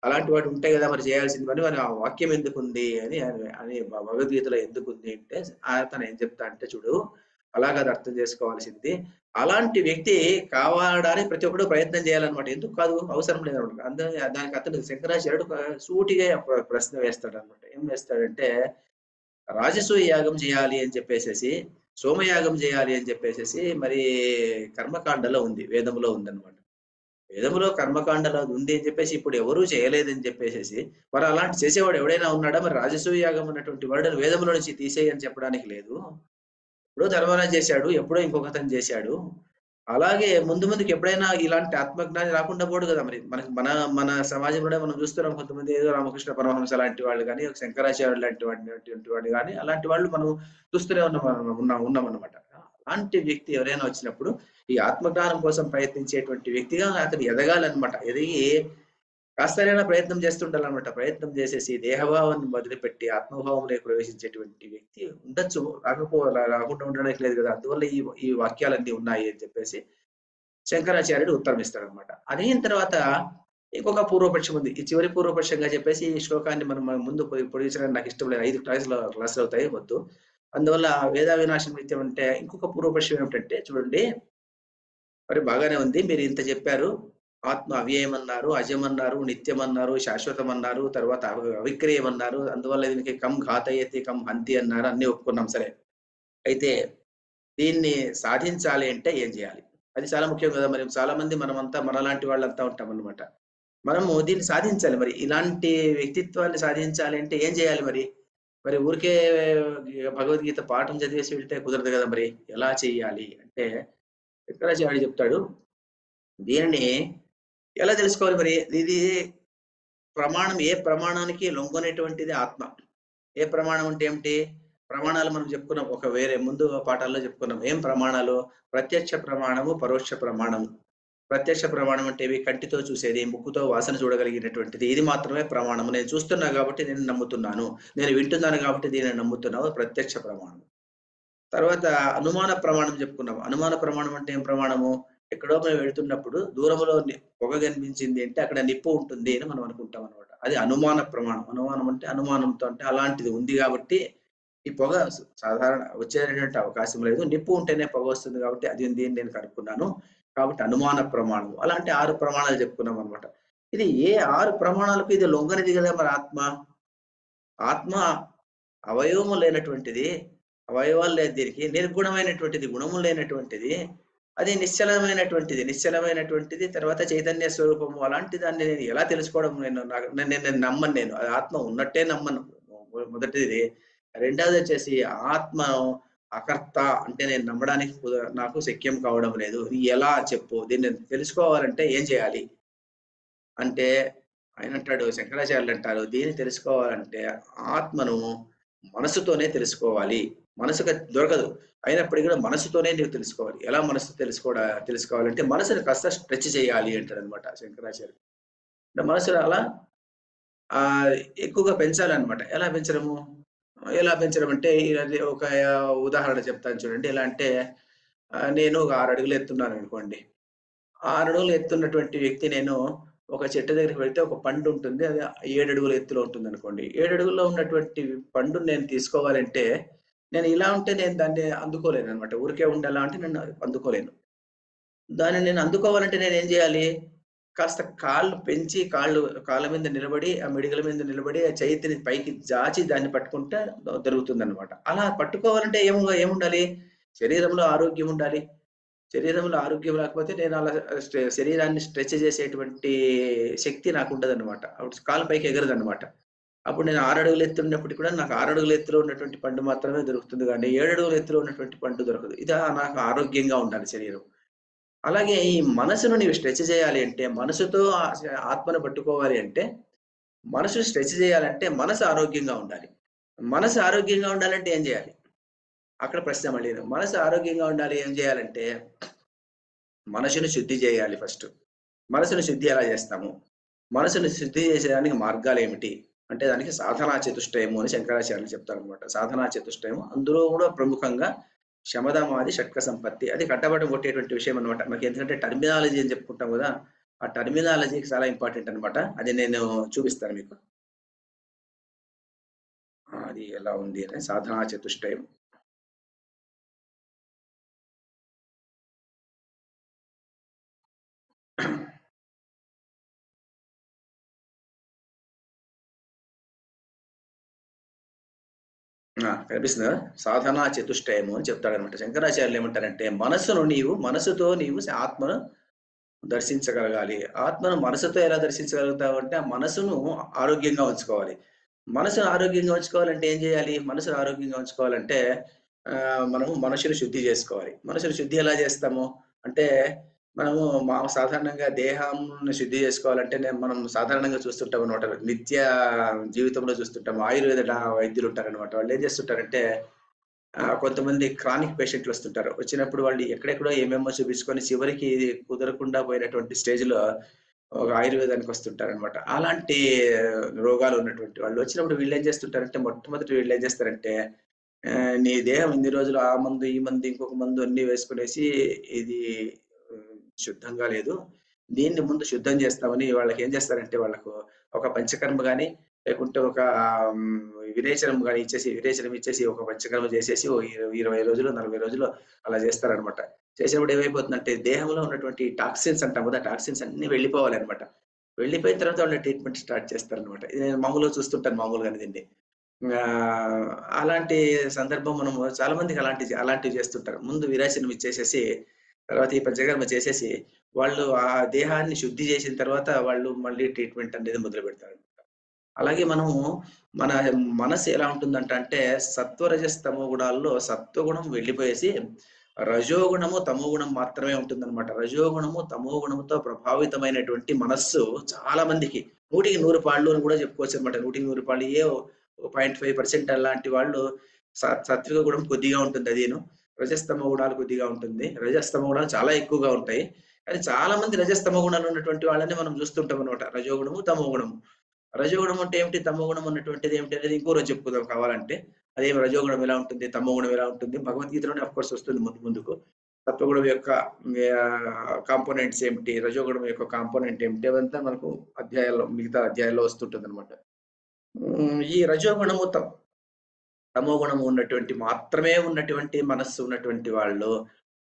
[SPEAKER 1] అలాంటి వాడు ఉంటే కదా మరి చేయాల్సింది పని. మరి ఆ వాక్యం ఎందుకుంది అని భగవద్గీతలో ఎందుకుంది అంటే అతను ఏం చెప్తా అంటే చూడు, అలాగ అది అర్థం చేసుకోవాల్సింది. అలాంటి వ్యక్తి కావడానికి ప్రతి ఒక్కడు ప్రయత్నం చేయాలన్నమాట. ఎందుకు కాదు? అవసరం లేదన్నమాట. దానికి అతను శంకరాచార్యుడు సూటిగా ప్రశ్న వేస్తాడన్నమాట. ఏం వేస్తాడంటే రాజసూయ యాగం చేయాలి అని చెప్పేసేసి, సోమయాగం చేయాలి అని చెప్పేసేసి మరి కర్మకాండలో ఉంది. వేదంలో ఉందన్నమాట. వేదంలో కర్మకాండలో అది ఉంది అని చెప్పేసి ఇప్పుడు ఎవరు చేయలేదని చెప్పేసేసి, మరి అలాంటి చేసేవాడు ఎవడైనా ఉన్నాడా? మరి రాజసూయ యాగం అన్నటువంటి వర్డ్‌ని వేదంలో నుంచి తీసేయి అని చెప్పడానికి లేదు. ఎప్పుడో ధర్మరాజు చేశాడు. ఎప్పుడో ఇంకొకతను చేశాడు. అలాగే ముందు ముందుకు ఎప్పుడైనా ఇలాంటి ఆత్మజ్ఞాని రాకుండా పోడు గదా! మరి మనకి మన మన సమాజంలోనే మనం చూస్తున్నాం కొంతమంది ఏదో రామకృష్ణ పరమహంస లాంటి వాళ్ళు గాని, శంకరాచార్యులు లాంటి వాడిని గాని, అలాంటి వాళ్ళు మనం చూస్తూనే ఉన్నామన్నమాట. అలాంటి వ్యక్తి ఎవరైనా వచ్చినప్పుడు ఈ ఆత్మజ్ఞానం కోసం ప్రయత్నించేటువంటి వ్యక్తిగా అతను ఎదగాలన్నమాట. ఎదిగి కాస్తైనా ప్రయత్నం చేస్తుండాలన్నమాట. ప్రయత్నం చేసేసి దేహభావాన్ని వదిలిపెట్టి ఆత్మభావంలోకి ప్రవేశించేటువంటి వ్యక్తి ఉండొచ్చు. రాకుండా ఉండడానికి లేదు గదా! అందువల్ల ఈ వాక్యాలన్నీ ఉన్నాయి అని చెప్పేసి శంకరాచార్యుడు ఉత్తరం ఇస్తాడన్నమాట. అదయిన తర్వాత ఇంకొక పూర్వపక్షం ఉంది. ఈ చివరి పూర్వపక్షంగా చెప్పేసి ఈ శ్లోకాన్ని మనం ముందు పొడిగించడానికి నాకు ఇష్టం లేదు. 5 క్లాసులవుతాయి వద్దు. అందువల్ల వేద వినాశనం నిత్యం అంటే ఇంకొక పూర్వపక్షం ఏమిటంటే చూడండి, మరి బాగానే ఉంది. మీరు ఇంత చెప్పారు. ఆత్మ అవ్యయమన్నారు, అజమన్నారు, నిత్యమన్నారు, శాశ్వతమన్నారు, తర్వాత అవిక్రియమన్నారు. అందువల్ల దీనికి కం ఘాతయతి, కం హంతి అన్నారు. అన్నీ ఒప్పుకున్నాం సరే. అయితే దీన్ని సాధించాలి అంటే ఏం చేయాలి? అది చాలా ముఖ్యం కదా! మరి చాలా మంది మనమంతా మనలాంటి వాళ్ళంతా ఉంటామన్నమాట. మనము దీన్ని సాధించాలి మరి. ఇలాంటి వ్యక్తిత్వాన్ని సాధించాలి అంటే ఏం చేయాలి మరి? మరి ఊరికే భగవద్గీత పాఠం చదివేసి వెళ్తే కుదరదు కదా మరి. ఎలా చేయాలి? అంటే శంకరాచార్యుడు చెప్తాడు. దీనిని ఎలా తెలుసుకోవాలి మరి? ఇది ఏ ప్రమాణానికి లొంగనటువంటిది ఆత్మ. ఏ ప్రమాణం అంటే ఏమిటి? ప్రమాణాలు మనం చెప్పుకున్నాం. ఒక వేరే ముందు పాఠాల్లో చెప్పుకున్నాం. ఏం ప్రమాణాలు? ప్రత్యక్ష ప్రమాణము, పరోక్ష ప్రమాణము. ప్రత్యక్ష ప్రమాణం అంటే ఇవి కంటితో చూసేది, ముక్కుతో వాసన చూడగలిగినటువంటిది. ఇది మాత్రమే ప్రమాణము. నేను చూస్తున్నా కాబట్టి నేను నమ్ముతున్నాను. నేను వింటున్నాను కాబట్టి దీనిని నమ్ముతున్నావు. ప్రత్యక్ష ప్రమాణం. తర్వాత అనుమాన ప్రమాణం చెప్పుకున్నాం. అనుమాన ప్రమాణం అంటే ఏం ప్రమాణము? ఎక్కడో మేము వెళ్తున్నప్పుడు దూరంలో పొగ కనిపించింది అంటే అక్కడ నిప్పు ఉంటుంది అని మనం అనుకుంటాం అనమాట. అది అనుమాన ప్రమాణం. అనుమానం అంటే అనుమానంతో అంటే అలాంటిది ఉంది కాబట్టి ఈ పొగ సాధారణ వచ్చేటటువంటి అవకాశం లేదు. నిప్పు ఉంటేనే పొగ వస్తుంది కాబట్టి అది ఉంది అని నేను కనుక్కున్నాను. కాబట్టి అనుమాన ప్రమాణం. అలాంటి 6 ప్రమాణాలు చెప్పుకున్నాం అనమాట. ఇది ఏ 6 ప్రమాణాలకు ఇది లొంగనిది కదా మరి ఆత్మ. ఆత్మ అవయవము లేనటువంటిది. అవయవాలు లేదు దీనికి. నిర్గుణమైనటువంటిది, గుణము లేనటువంటిది. అది నిశ్చలమైనటువంటిది. నిశ్చలమైనటువంటిది తర్వాత చైతన్య స్వరూపము. అలాంటి దాన్ని నేను ఎలా తెలుసుకోవడం నేను నమ్మను నేను. అది ఆత్మ ఉన్నట్టే నమ్మను. మొదటిది. రెండోదొచ్చేసి ఆత్మను అకర్త అంటే నేను నమ్మడానికి నాకు శక్యం కావడం లేదు. ఎలా చెప్పు? దీన్ని తెలుసుకోవాలంటే ఏం చేయాలి? అంటే ఆయనంటాడు శంకరాచార్యులంటారు, దీన్ని తెలుసుకోవాలంటే ఆత్మను మనసుతోనే తెలుసుకోవాలి. మనసుకి దొరకదు. అయినప్పటికి కూడా మనసుతోనే నీవు తెలుసుకోవాలి. ఎలా మనసుతో తెలుసుకోవాలంటే మనసుని కాస్త స్ట్రెచ్ చేయాలి అంటాడనమాట శంకరాచార్యులు. అంటే మనసుని అలా ఎక్కువగా పెంచాలనమాట. ఎలా పెంచడం అంటే అది ఒక ఉదాహరణ చెప్తాను చూడండి. ఎలా అంటే నేను ఒక 6 అడుగులు ఎత్తున్నాననుకోండి. 6 అడుగులు ఎత్తున్నటువంటి వ్యక్తి నేను ఒక చెట్టు దగ్గరికి వెళ్తే ఒక పండు ఉంటుంది. అది 7 అడుగుల ఎత్తులో ఉంటుందనుకోండి. 7 అడుగుల్లో ఉన్నటువంటి పండుని నేను తీసుకోవాలంటే, నేను ఇలా ఉంటే నేను దాన్ని అందుకోలేననమాట. ఊరికే ఉండేలా అంటే నేను అందుకోలేను. దాన్ని నేను అందుకోవాలంటే నేనేం జేయాలి? కాస్త కాళ్ళు పెంచి కాళ్ళ మీద నిలబడి, ఆ మిడిగల మీద నిలబడి, ఆ చేతిని పైకి జాచి దాన్ని పట్టుకుంటే దొరుకుతుందనమాట. అలా పట్టుకోవాలంటే ఏముండాలి? శరీరంలో ఆరోగ్యం ఉండాలి. శరీరంలో ఆరోగ్యం లేకపోతే నేను అలా శరీరాన్ని స్ట్రెచ్ చేసేటువంటి శక్తి నాకుండదనమాట. అప్పుడు కాలు పైకి ఎగరదనమాట. అప్పుడు నేను 6 అడుగులు ఎత్తున్నప్పటికి కూడా నాకు 6 అడుగుల ఎత్తులో ఉన్నటువంటి పండు మాత్రమే దొరుకుతుంది గానీ, 7 అడుగుల ఎత్తులో ఉన్నటువంటి పండు దొరకదు. నాకు ఆరోగ్యంగా ఉండాలి శరీరం. అలాగే ఈ మనసును నీవు స్ట్రెచ్ చేయాలి అంటే, మనసుతో ఆత్మను పట్టుకోవాలి అంటే, మనసుని స్ట్రెచ్ చేయాలంటే మనసు ఆరోగ్యంగా ఉండాలి. మనసు ఆరోగ్యంగా ఉండాలంటే ఏం జేయాలి? అక్కడ ప్రశ్న మళ్ళీను. మనసు ఆరోగ్యంగా ఉండాలి ఏం జేయాలంటే మనసుని శుద్ధి చేయాలి ఫస్ట్. మనసుని శుద్ధి ఎలా చేస్తాము? మనసుని శుద్ధి చేసేదానికి మార్గాలేమిటి? అంటే దానికి సాధనా చతుష్టయము అని శంకరాచార్యులు చెప్తారనమాట. సాధనా చతుష్టయము అందులో కూడా ప్రముఖంగా శమదమాది షట్క సంపత్తి. అది కట్టబడి కొట్టేటువంటి విషయం అనమాట. మనకి ఎందుకంటే టర్మినాలజీ అని చెప్పుకుంటాం గదా! ఆ టర్మినాలజీకి చాలా ఇంపార్టెంట్ అనమాట. అది నేను చూపిస్తాను మీకు. అది ఎలా ఉంది అని సాధనా చతుష్టయం. కనిపిస్తుందా? సాధనా చతుష్టయము అని చెప్తాడనమాట. శంకరాచార్యులు ఏమంటారంటే, మనసుతో నీవు ఆత్మను దర్శించగలగాలి. ఆత్మను మనసుతో ఎలా దర్శించగలుగుతావంటే, ఆ మనసును ఆరోగ్యంగా ఉంచుకోవాలి. మనసును ఆరోగ్యంగా ఉంచుకోవాలంటే ఏం జేయాలి? మనసును ఆరోగ్యంగా ఉంచుకోవాలంటే మనము మనసుని శుద్ధి జేసుకోవాలి. మనసుని శుద్ధి ఎలా జేస్తాము? అంటే మనము సాధారణంగా దేహాన్ని శుద్ధి జేసుకోవాలంటే మనం సాధారణంగా చూస్తుంటామనమాట. నిత్య జీవితంలో చూస్తుంటాం. ఆయుర్వేద వైద్యులుంటారనమాట. వాళ్ళేం జేస్తుంటారంటే కొంతమంది క్రానిక్ పేషెంట్‌లొస్తుంటారు. వచ్చినప్పుడు వాళ్ళు ఎక్కడెక్కడో ఏమేమో చూపించుకొని చివరికి ఇది కుదరకుండా పోయినటువంటి స్టేజ్‌లో ఒక ఆయుర్వేదానికొస్తుంటారనమాట. అలాంటి రోగాలు ఉన్నటువంటి వాళ్ళు వచ్చినప్పుడు వీళ్ళేం చేస్తుంటారంటే మొట్టమొదట వీళ్ళేం చేస్తారంటే నీ దేహం ఇన్ని రోజులు ఆ మందు, ఈ మందు, ఇంకొక మందు అన్నీ వేసుకునేసి ఇది శుద్ధంగా లేదు. దీన్ని ముందు శుద్ధం చేస్తామని వాళ్ళకేం చేస్తారంటే వాళ్ళకు ఒక పంచకర్మ గాని, లేకుంటే ఒక హ్మ్, విరేచనం గాని ఇచ్చేసి విరేచనం ఇచ్చేసి ఒక పంచకర్మ చేసేసి ఓ 20 రోజులు, 40 రోజులు అలా చేస్తారనమాట. చేసినప్పుడు ఏమైపోతుందంటే దేహంలో ఉన్నటువంటి టాక్సిన్స్ అంటాం కదా! టాక్సిన్స్ అన్నీ వెళ్ళిపోవాలనమాట. వెళ్ళిపోయిన తర్వాత వాళ్ళు ట్రీట్మెంట్ స్టార్ట్ చేస్తారనమాట. ఇది నేను మామూలుగా చూస్తుంటాను మామూలుగానే దీన్ని. అలాంటి సందర్భం మనము చాలా మందికి అలాంటివి చేస్తుంటారు. ముందు విరేచనం ఇచ్చేసేసి, తర్వాత ఈ పంచకర్మ చేసేసి, వాళ్ళు ఆ దేహాన్ని శుద్ధి చేసిన తర్వాత వాళ్ళు మళ్ళీ ట్రీట్మెంట్ అనేది మొదలుపెడతారనమాట. అలాగే మనము మన మనసు ఎలా ఉంటుందంటే సత్వరజస్ తమో గుణాల్లో సత్వగుణం వెళ్ళిపోయేసి రజోగుణము, తమోగుణం మాత్రమే ఉంటుందన్నమాట. రజోగుణము, తమోగుణముతో ప్రభావితమైనటువంటి మనస్సు చాలా మందికి 100కి 100 పాళ్ళు అని కూడా చెప్పుకోవచ్చనమాట. 100కి 100 పాళ్ళు ఏ 0.5% అలాంటి వాళ్ళు సాత్విక గుణం కొద్దిగా ఉంటుంది అదీను. రజస్తమో గుణాలు కొద్దిగా ఉంటుంది. రజస్తమో గుణాలు చాలా ఎక్కువగా ఉంటాయి. కానీ చాలా మంది రజస్తమో గుణాలు ఉన్నటువంటి వాళ్ళని మనం చూస్తుంటాం అనమాట. రజోగుణము, తమోగుణము. రజోగుణం అంటే ఏమిటి? తమోగుణం ఉన్నటువంటిది ఏమిటి అనేది ఇంకో రోజు చెప్పుకుందాం కావాలంటే. రజోగుణం ఎలా ఉంటుంది? తమోగుణం ఎలా ఉంటుంది? భగవద్గీతలోనే ఆఫ్ కోర్స్ వస్తుంది ముందుకు. సత్వగుణం యొక్క కాంపోనెంట్స్ ఏమిటి, రజోగుణం యొక్క కాంపోనెంట్ ఏమిటి, అవంతా మనకు మిగతా అధ్యాయాల్లో వస్తుంటుందన్నమాట. ఈ రజోగుణము తమో గుణము ఉన్నటువంటి మనస్సు ఉన్నటువంటి వాళ్ళు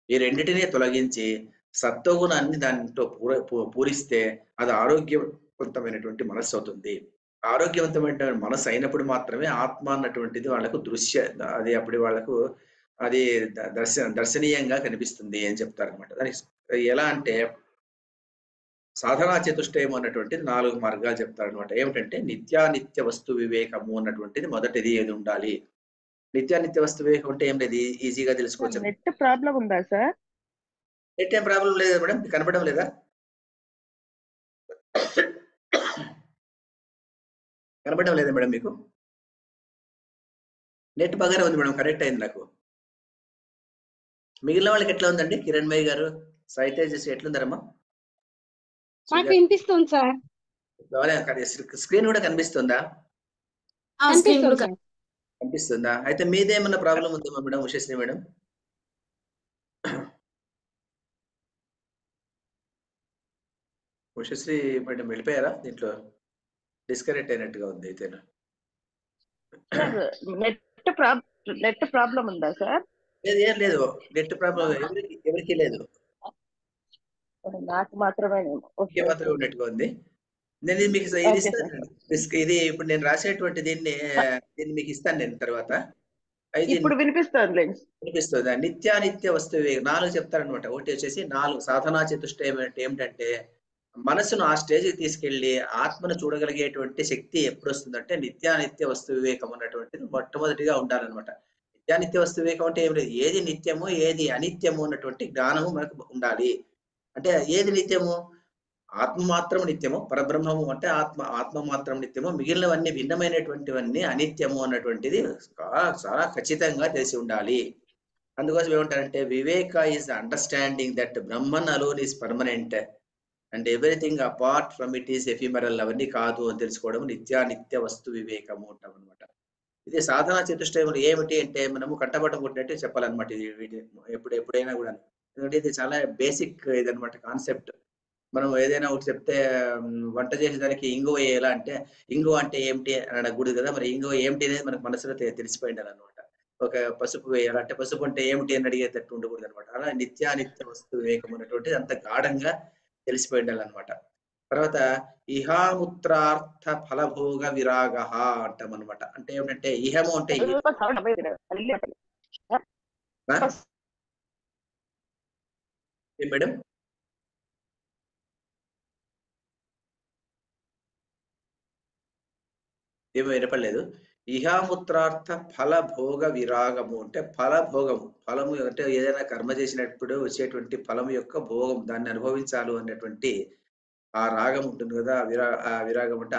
[SPEAKER 1] ఈ రెండిటిని తొలగించి సత్వగుణాన్ని దాంట్లో పూరిస్తే అది ఆరోగ్యవంతమైనటువంటి మనస్సు అవుతుంది. ఆరోగ్యవంతమైన మనస్సు అయినప్పుడు మాత్రమే ఆత్మ అన్నటువంటిది వాళ్ళకు అది అప్పుడు వాళ్ళకు అది దర్శనీయంగా కనిపిస్తుంది అని చెప్తారనమాట. దానికి ఎలా అంటే సాధనా చతుష్టయం అన్నటువంటిది 4 మార్గాలు చెప్తారనమాట. ఏమిటంటే నిత్యానిత్య వస్తు వివేకము అన్నటువంటిది మొదటిది ఏది ఉండాలి. నిత్యానిత్య వస్తు వివేకం అంటే ఏం లేదు, ఈజీగా తెలుసుకోవచ్చు.
[SPEAKER 2] నెట్ ప్రాబ్లం ఉందా సార్?
[SPEAKER 1] నెట్ ఏం ప్రాబ్లం లేదా మేడం, కనపడడం లేదా? కనపడడం లేదా మేడం మీకు? నెట్ బాగానే ఉంది మేడం, కనెక్ట్ అయింది నాకు. మిగిలిన వాళ్ళకి ఎట్లా ఉందండి? కిరణ్మయ్య గారు, సాయితేజస్ ఎట్లుందరమ్మా?
[SPEAKER 3] నాకు వినిపిస్తుంది సార్.
[SPEAKER 1] స్క్రీన్ కూడా కనిపిస్తుందా? కనిపిస్తుందా? అయితే మీదేమన్నా ప్రాబ్లం ఉందేమో madam, Ushasri madam? Ushasri madam వెళ్ళిపోయారా? దీంట్లో డిస్కనెక్ట్ అయినట్టుగా ఉంది. అయితే
[SPEAKER 2] నెట్ ప్రాబ్లం ఉందా సార్?
[SPEAKER 1] ఏం లేదు, నెట్ ప్రాబ్లం ఎవరికి లేదు,
[SPEAKER 2] నాకు మాత్రమే
[SPEAKER 1] ఉన్నట్టుగా ఉంది. నేను ఇది మీకు ఇది ఇస్తాను. ఇది ఇప్పుడు నేను రాసేటువంటి దీన్ని మీకు ఇస్తాను నేను తర్వాత.
[SPEAKER 2] ఇప్పుడు
[SPEAKER 1] వినిపిస్తుందా? నిత్యానిత్య వస్తు వివేకం 4 చెప్తారనమాట. ఒకటి వచ్చేసి 4 సాధనా చతుష్టయం ఏమిటంటే మనసును ఆ స్టేజ్కి తీసుకెళ్లి ఆత్మను చూడగలిగేటువంటి శక్తి ఎప్పుడు వస్తుందంటే నిత్యానిత్య వస్తు వివేకం అన్నటువంటిది మొట్టమొదటిగా ఉండాలన్నమాట. నిత్యానిత్య వస్తు వివేకం అంటే ఏమి లేదు, ఏది నిత్యము ఏది అనిత్యము అన్నటువంటి జ్ఞానము మనకు ఉండాలి. అంటే ఏది నిత్యము? ఆత్మ మాత్రం నిత్యము, పరబ్రహ్మము అంటే ఆత్మ మాత్రం నిత్యము, మిగిలినవన్నీ భిన్నమైనటువంటివన్నీ అనిత్యము అన్నటువంటిది చాలా ఖచ్చితంగా తెలిసి ఉండాలి. అందుకోసం ఏమంటారంటే వివేక is understanding that Brahman alone is permanent and everything apart from it is ephemeral. అవన్నీ కాదు అని తెలుసుకోవడం నిత్య వస్తు వివేకము అంటాం అనమాట. ఇది సాధనా చతుష్టయములు ఏమిటి అంటే మనము కంటపటం కొట్టినట్టు చెప్పాలన్నమాట. ఇది ఎప్పుడైనా కూడా, ఎందుకంటే ఇది చాలా బేసిక్ ఇదనమాట కాన్సెప్ట్. మనం ఏదైనా ఒకటి చెప్తే వంట చేసేదానికి ఇంగువ వేయాలా అంటే ఇంగువ అంటే ఏమిటి అని అడగకూడదు కదా. మరి ఇంగువ ఏమిటి అనేది మనకు మనసులో తెలిసిపోయిండాలి అనమాట. ఒక పసుపు వేయాలంటే పసుపు అంటే ఏమిటి అని అడిగేటట్టు ఉండకూడదు అనమాట. అలా నిత్యానిత్య వస్తు వివేకం అనేటువంటిది అంత గాఢంగా తెలిసిపోయిండాలన్నమాట. తర్వాత ఇహాముత్రార్థ ఫలభోగ విరాగ అంటాం అనమాట. అంటే ఏమిటంటే ఇహము అంటే మేడం ఏమో వినపడలేదు. ఇహాముత్రార్థ ఫల భోగ విరాగము అంటే ఫలభోగము, ఫలము అంటే ఏదైనా కర్మ చేసినప్పుడు వచ్చేటువంటి ఫలము యొక్క భోగం, దాన్ని అనుభవించాలి అనేటువంటి ఆ రాగం ఉంటుంది కదా. ఆ విరాగం అంటే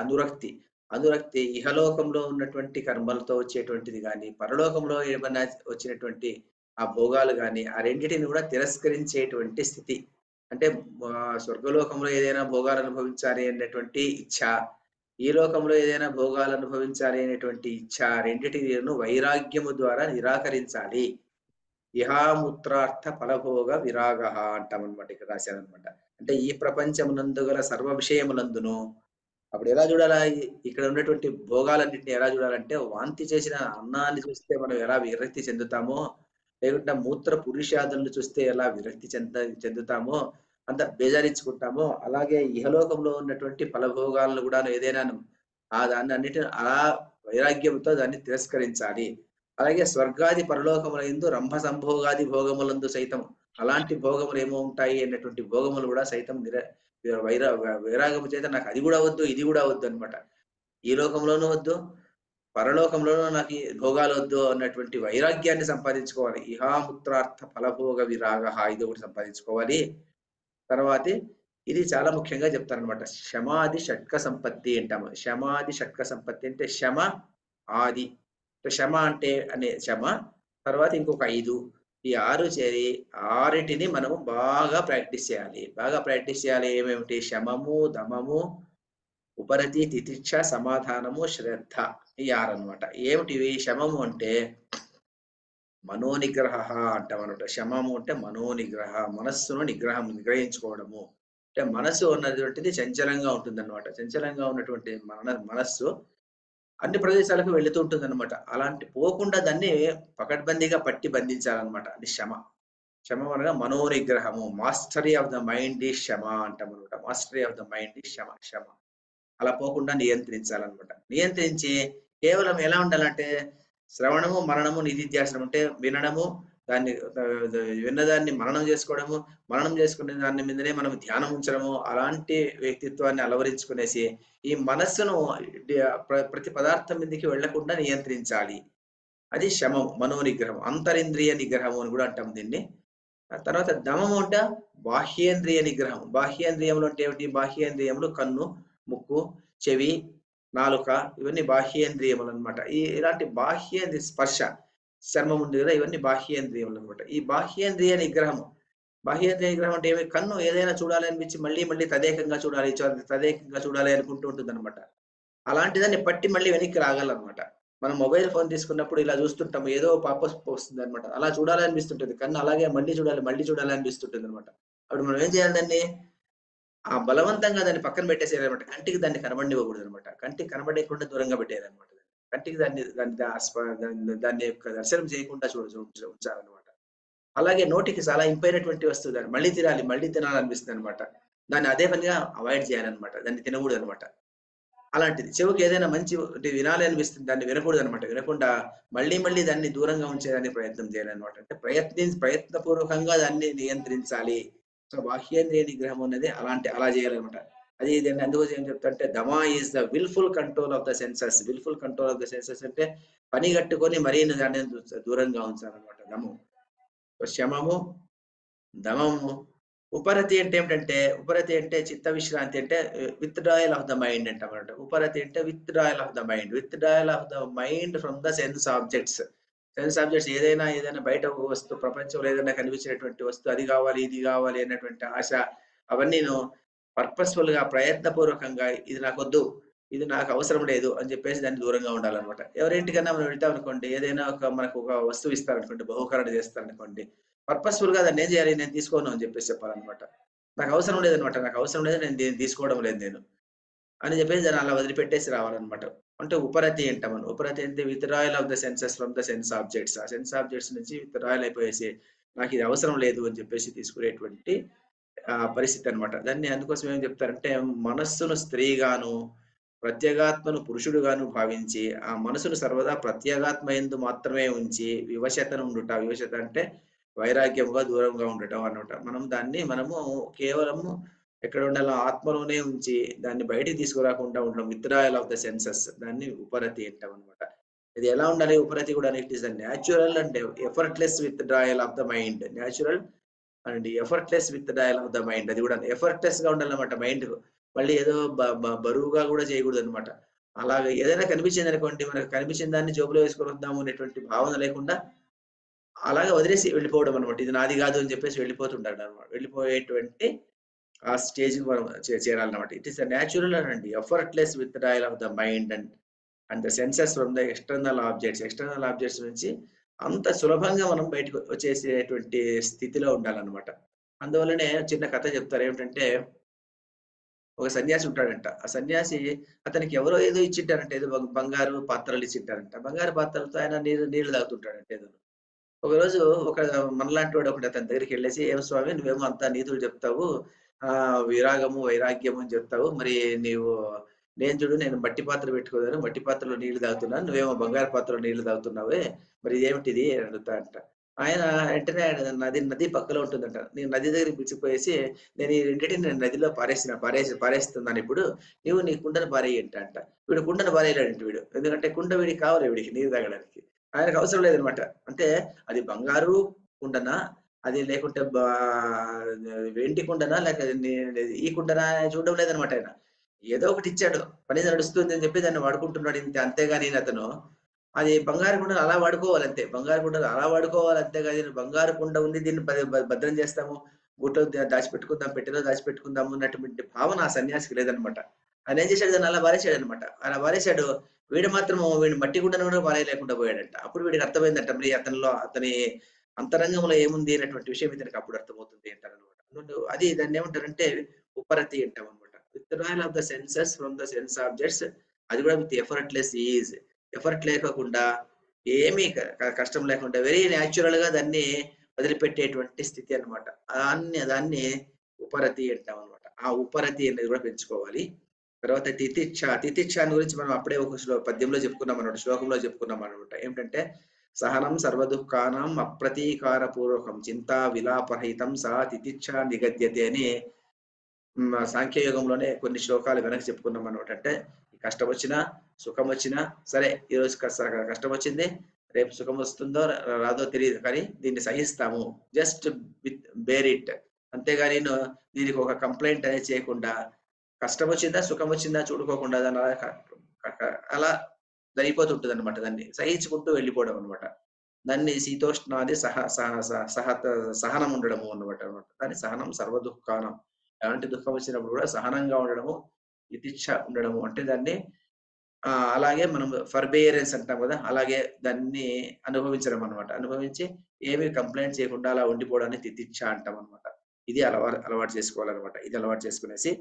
[SPEAKER 1] అనురక్తి ఇహలోకంలో ఉన్నటువంటి కర్మలతో వచ్చేటువంటిది కానీ, పరలోకంలో ఏమన్నా వచ్చినటువంటి ఆ భోగాలు కానీ, ఆ రెండిటిని కూడా తిరస్కరించేటువంటి స్థితి. అంటే స్వర్గలోకంలో ఏదైనా భోగాలు అనుభవించాలి అనేటువంటి ఇచ్ఛ, ఈ లోకంలో ఏదైనా భోగాలు అనుభవించాలి అనేటువంటి ఇచ్ఛ, రెండిటిను వైరాగ్యము ద్వారా నిరాకరించాలి. ఇహాముత్రార్థ ఫలభోగ విరాగ అంటామన్నమాట. ఇక్కడ రాశానమాట. అంటే ఈ ప్రపంచమునందు గల సర్వ విషయములందును అప్పుడు ఎలా చూడాలా? ఇక్కడ ఉన్నటువంటి భోగాలన్నింటినీ ఎలా చూడాలంటే, వాంతి చేసిన అన్నాన్ని చూస్తే మనం ఎలా విరక్తి చెందుతామో, లేకుంటే మూత్ర పురుషాదులను చూస్తే ఎలా విరక్తి చెందుతామో, అంత బేజారించుకుంటామో, అలాగే ఇహలోకంలో ఉన్నటువంటి ఫలభోగాలను కూడా ఏదైనా దాన్ని అన్నిటిని అలా వైరాగ్యంతో దాన్ని తిరస్కరించాలి. అలాగే స్వర్గాది పరలోకములందు రంభ సంభోగాది భోగములందు సైతం అలాంటి భోగములు ఏమో ఉంటాయి అన్నటువంటి భోగములు కూడా సైతం వైరాగము చేత నాకు అది కూడా వద్దు, ఇది కూడా వద్దు అనమాట. ఈ లోకంలోనూ వద్దు, పరలోకంలోనూ నాకు ఈ భోగాలు వద్దు అన్నటువంటి వైరాగ్యాన్ని సంపాదించుకోవాలి. ఇహాముత్రార్థ ఫలభోగ విరాగ ఇది ఒకటి సంపాదించుకోవాలి. తర్వాత ఇది చాలా ముఖ్యంగా చెప్తారనమాట. శమాది షట్క సంపత్తి అంటాము. శమాది షట్క సంపత్తి అంటే శమ ఆది, శమ అంటే శమ, తర్వాత ఇంకొక 5, ఈ 6 చేరి 6టిని మనము బాగా ప్రాక్టీస్ చేయాలి. ఏమేమిటి? శమము, దమము, ఉపరతి, తితిక్ష, సమాధానము, శ్రద్ధ. ఈ 6 అనమాట. ఏమిటివి? శమము అంటే మనోనిగ్రహ అంటాం అనమాట. శమము అంటే మనోనిగ్రహ, మనస్సును నిగ్రహించుకోవడము. అంటే మనస్సు అన్నటువంటిది చంచలంగా ఉంటుందన్నమాట. చంచలంగా ఉన్నటువంటి మనస్సు అన్ని ప్రదేశాలకు వెళుతూ ఉంటుందన్నమాట. అలాంటి పోకుండా దాన్ని పకడ్బందీగా పట్టి బంధించాలన్నమాట. అది శమ. శమం అనగా మనోనిగ్రహము. Mastery of the mind is శమ అంటామన్నమాట. Mastery of the mind is శమ. శమ. అలా పోకుండా నియంత్రించాలన్నమాట. నియంత్రించి కేవలం ఎలా ఉండాలంటే శ్రవణము, మరణము, నిధిధ్యాసనం అంటే వినడము, దాన్ని విన్నదాన్ని మననం చేసుకోవడము, మననం చేసుకునే దాని మీదనే మనం ధ్యానం ఉంచడము, అలాంటి వ్యక్తిత్వాన్ని అలవరించుకునేసి ఈ మనస్సును ప్రతి పదార్థం మీదకి వెళ్లకుండా నియంత్రించాలి. అది శమం, మనోనిగ్రహం. అంతరింద్రియ నిగ్రహం అని కూడా అంటాం దీన్ని. తర్వాత దమము అంటే బాహ్యేంద్రియ నిగ్రహం. బాహ్యేంద్రియములు అంటే ఏమిటి? బాహ్యేంద్రియములు కన్ను, ముక్కు, చెవి, నాలుక ఇవన్నీ బాహ్యేంద్రియములు అనమాట. ఇలాంటి బాహ్యేంద్రియ స్పర్శ, చర్మం ఉంది కదా, ఇవన్నీ బాహ్యేంద్రియములు అనమాట. ఈ బాహ్యేంద్రియ నిగ్రహము, బాహ్యేంద్రియ నిగ్రహం అంటే ఏమి? కన్ను ఏదైనా చూడాలి అనిపించి మళ్ళీ మళ్ళీ తదేకంగా చూడాలి అనుకుంటూ ఉంటుందన్నమాట. అలాంటిదాన్ని పట్టి మళ్ళీ వెనక్కి రాగాలన్నమాట. మనం మొబైల్ ఫోన్ తీసుకున్నప్పుడు ఇలా చూస్తుంటాము. ఏదో పాపప్ వస్తుందన్నమాట. అలా చూడాలనిపిస్తుంటది. కన్ను అలాగే మళ్ళీ చూడాలి అనిపిస్తుంటుందన్నమాట. అప్పుడు మనం ఏం చేయాలి దాన్ని? బలవంతంగా దాన్ని పక్కన పెట్టేసేయాలన్నమాట. కంటికి దాన్ని కనబడనివ్వకూడదన్నమాట. కంటికి కనబడేయకుండా దూరంగా పెట్టేయాలన్నమాట. కంటికి దాన్ని దాన్ని దా స్ప దాన్ని దాన్ని యొక్క దర్శనం చేయకుండా ఉంచాలన్నమాట. అలాగే నోటికి చాలా ఇంపైనటువంటి వస్తువు దాన్ని మళ్ళీ తినాలనిపిస్తుందన్నమాట. దాన్ని అదే పనిగా అవాయిడ్ చేయాలన్నమాట. దాన్ని తినకూడదన్నమాట. అలాంటిది. చెవికి ఏదైనా మంచి అంటే వినాలి అనిపిస్తుంది. దాన్ని వినకూడదనమాట. వినకుండా మళ్ళీ దాన్ని దూరంగా ఉంచేదానికి ప్రయత్నం చేయాలనమాట. అంటే ప్రయత్నపూర్వకంగా దాన్ని నియంత్రించాలి. సో, బాహ్యేంద్రియ నిగ్రహం అనేది అలా చేయాలనమాట. అది దాన్ని అందుకోసం ఏం చెప్తారంటే దమా is the wilful control of the senses. Wilful control of the senses అంటే పని గట్టుకొని మరీ దాన్ని దూరంగా ఉంచాలనమాట దమం. శమము, దమము. ఉపరతి అంటే చిత్త విశ్రాంతి అంటే విత్‌డ్రాయల్ ఆఫ్ ద మైండ్ అంటామన్నమాట. ఉపరతి అంటే withdrawal of the mind. Withdrawal of the mind from the sense objects. Sense objects ఏదైనా బయట ఒక వస్తువు, ప్రపంచంలో ఏదైనా కనిపించేటువంటి వస్తువు అది కావాలి, ఇది కావాలి అన్నటువంటి ఆశ అవన్నీను పర్పస్‌ఫుల్‌గా ప్రయత్నపూర్వకంగా ఇది నాకొద్దు, ఇది నాకు అవసరం లేదు అని చెప్పేసి దానికి దూరంగా ఉండాలన్నమాట. ఎవరింటికన్నా మనం వెళ్తామనుకోండి, ఏదైనా మనకు ఒక వస్తువు ఇస్తారనుకోండి, బహుకరణ చేస్తారనుకోండి, పర్పస్‌ఫుల్‌గా దాన్నేం జేయాలి? నేను తీసుకోను అని జెప్పేసి చెప్పాలనమాట. నాకవసరం లేదనమాట. నాకవసరం లేదు. నేను దీన్ని తీసుకోవడం లేదు నేను. అని జెప్పేసి దాన్ని అలా వదిలిపెట్టేసి రావాలనమాట. అంటే ఉపరతి అంటాం మనం. ఉపరతి అంటే withdrawal of the senses from the sense objects. ఆ సెన్స్ ఆబ్జెక్ట్స్ నుంచి విత్‌డ్రాయల్ అయిపోయేసి నాకిది అవసరం లేదు అని జెప్పేసి తీసుకునేటువంటి పరిస్థితనమాట. దాన్ని అందుకోసం ఏం జెప్తారంటే మనస్సును స్త్రీగాను, ప్రత్యేగాత్మను పురుషుడుగాను భావించి, ఆ మనసును సర్వదా ప్రత్యేగాత్మ యందు మాత్రమే ఉంచి వివశతనుండుట. వివశత అంటే వైరాగ్యముగా దూరంగా ఉండటం అన్నమాట. మనము కేవలము ఎక్కడ ఉండాలో ఆత్మలోనే ఉంచి దాన్ని బయటికి తీసుకురాకుండా ఉండడం. విత్‌డ్రాయల్ ఆఫ్ ద సెన్సెస్ దాన్ని ఉపరతి అంటామన్నమాట. ఇది ఎలా ఉండాలి? ఉపరతి కూడా it is the natural and effortless withdrawal of the mind. Natural and effortless withdrawal of the mind. అది కూడా ఎఫర్ట్‌లెస్‌గా ఉండాలన్నమాట మైండ్. మళ్ళీ ఏదో బరువుగా కూడా చేయకూడదన్నమాట. అలాగ ఏదైనా కనిపించిందనుకోండి, మనకు కనిపించిన దాన్ని జేబులో వేసుకొని వద్దాము అనేటువంటి భావన లేకుండా అలాగే వదిలేసి వెళ్ళిపోవడం అన్నమాట. ఇది నాది గాదు అని చెప్పేసి వెళ్ళిపోతుంటాడన్నమాట. వెళ్ళిపోయేటువంటి ఆ స్టేజ్‌కి మనం చేరాలన్నమాట. It is a natural and effortless withdrawal of the mind and the senses from the external objects. External objects నుంచి అంత సులభంగా మనం బయటకు వచ్చేసేటువంటి స్థితిలో ఉండాలన్నమాట. అందువల్లనే చిన్న కథ చెప్తారు. ఏమిటంటే ఒక సన్యాసి ఉంటాడంట. ఆ సన్యాసి అతనికి ఎవరో ఏదో ఇచ్చింటారంట. ఏదో బంగారు పాత్రలు ఇచ్చింటారంట. బంగారు పాత్రలతో ఆయన నీళ్లు తాగుతుంటాడంట ఏదో. ఒకరోజు ఒక మనలాంటి వాడు ఒకడు అతని దగ్గరికెళ్ళేసి, "ఏం స్వామి నువ్వేమో అంతా నీతులు చెప్తావు. విరాగము, వైరాగ్యము అని చెప్తావు. మరి నీవు నేను మట్టి పాత్ర పెట్టుకున్నాను. మట్టి పాత్రలో నీళ్లు తాగుతున్నాను. నువ్వేమో బంగారు పాత్రలో నీళ్లు తాగుతున్నావే. మరి ఇదేమిటిది?" అని అడుగుతాడంట. ఆయన వెంటనే నది పక్కలో ఉంటుందంట. నేను నది దగ్గరికి పిలిచిపోయేసి, "నేను ఈ రెండిటిని నదిలో పారేస్తున్నానిప్పుడు. నీవు నీ కుండను పారేయంట" అంట. వీడు కుండను పారేయలేడంట వీడు. ఎందుకంటే కుండ వీడికి కావాలి వీడికి నీరు తాగడానికి. ఆయనకు అవసరం లేదనమాట. అంటే అది బంగారు కుండనా? అది లేకుంటే వెండి కుండనా? లేక ఈ కుండనా చూడడం లేదనమాట ఆయన. ఏదో ఒకటి ఇచ్చాడు. పని నడుస్తుంది అని చెప్పి దాన్ని వాడుకుంటున్నాడు ఇంతే. అంతేగాని అతను అది బంగారు కుండను అలా వాడుకోవాలంతే. బంగారు కుండను అలా వాడుకోవాలి అంతేగాని బంగారు కుండ ఉంది దీన్ని భద్రం చేస్తాము. దాచిపెట్టుకుందాం, పెట్టెలో దాచిపెట్టుకుందాము అన్నటువంటి భావన ఆ సన్యాసికి లేదనమాట. ఆయన ఏం చేశాడు, దాన్ని అలా పారేసాడు అనమాట. అలా పారేసాడు. వీడు మాత్రం వీడు మట్టి గుండను కూడా పారేయలేకుండా పోయాడంట. అప్పుడు వీడికి అర్థమైందంట, మరి అతని అంతరంగంలో ఏముంది అనేటువంటి విషయం ఇతనికి అప్పుడు అర్థమవుతుంది అంటారనమాట. అది దాన్ని ఏమంటారంటే ఉపరతి అంటాం అనమాట. Withdrawal of the senses from the sense objects, అది కూడా విత్ ఎఫర్ట్లెస్ ఈజ్. ఎఫర్ట్ లేకుండా ఏమీ కష్టం లేకుండా వెరీ న్యాచురల్ గా దాన్ని వదిలిపెట్టేటువంటి స్థితి అనమాట. దాన్ని ఉపరతి అంటాం అనమాట. ఆ ఉపరతి అనేది కూడా పెంచుకోవాలి. తర్వాత తితిక్ష. తితిక్ష గురించి మనం అప్పుడే ఒక పద్యంలో చెప్పుకున్నాం అనమాట, శ్లోకంలో చెప్పుకున్నాం అనమాట. ఏమిటంటే సహనం సర్వదుఃఖానం అప్రతీకార పూర్వకం చింతా విలాపరహితం సా తితిక్ష నిగద్యతే అని సాంఖ్యయోగంలోనే కొన్ని శ్లోకాలు వెనక్కి చెప్పుకున్నాం అనమాట. అంటే కష్టం వచ్చినా సుఖం వచ్చినా సరే, ఈరోజు కష్టం వచ్చింది, రేపు సుఖం వస్తుందో రాదో తెలియదు, కానీ దీన్ని సహిస్తాము, జస్ట్ విత్ బేర్ ఇట్. అంతేగాని దీనికి ఒక కంప్లైంట్ అనేది చేయకుండా, కష్టం వచ్చిందా సుఖం వచ్చిందా చూడుకోకుండా దాన్ని అలా జరిగిపోతుంటుంది అనమాట. దాన్ని సహించుకుంటూ వెళ్ళిపోవడం అనమాట. దాన్ని శీతోష్ణాది సహనం ఉండడము అన్నమాట. దాన్ని సహనం సర్వదుఃఖానం. ఎలాంటి దుఃఖం వచ్చినప్పుడు కూడా సహనంగా ఉండడము, తితిక్ష ఉండడము అంటే దాన్ని అలాగే మనం ఫర్బేరెన్స్ అంటాం కదా, అలాగే దాన్ని అనుభవించడం అనమాట. అనుభవించి ఏమి కంప్లైంట్ చేయకుండా అలా ఉండిపోవడాన్ని తితిక్ష అంటాం అనమాట. ఇది అలవాటు చేసుకోవాలన్నమాట. ఇది అలవాటు చేసుకునేసి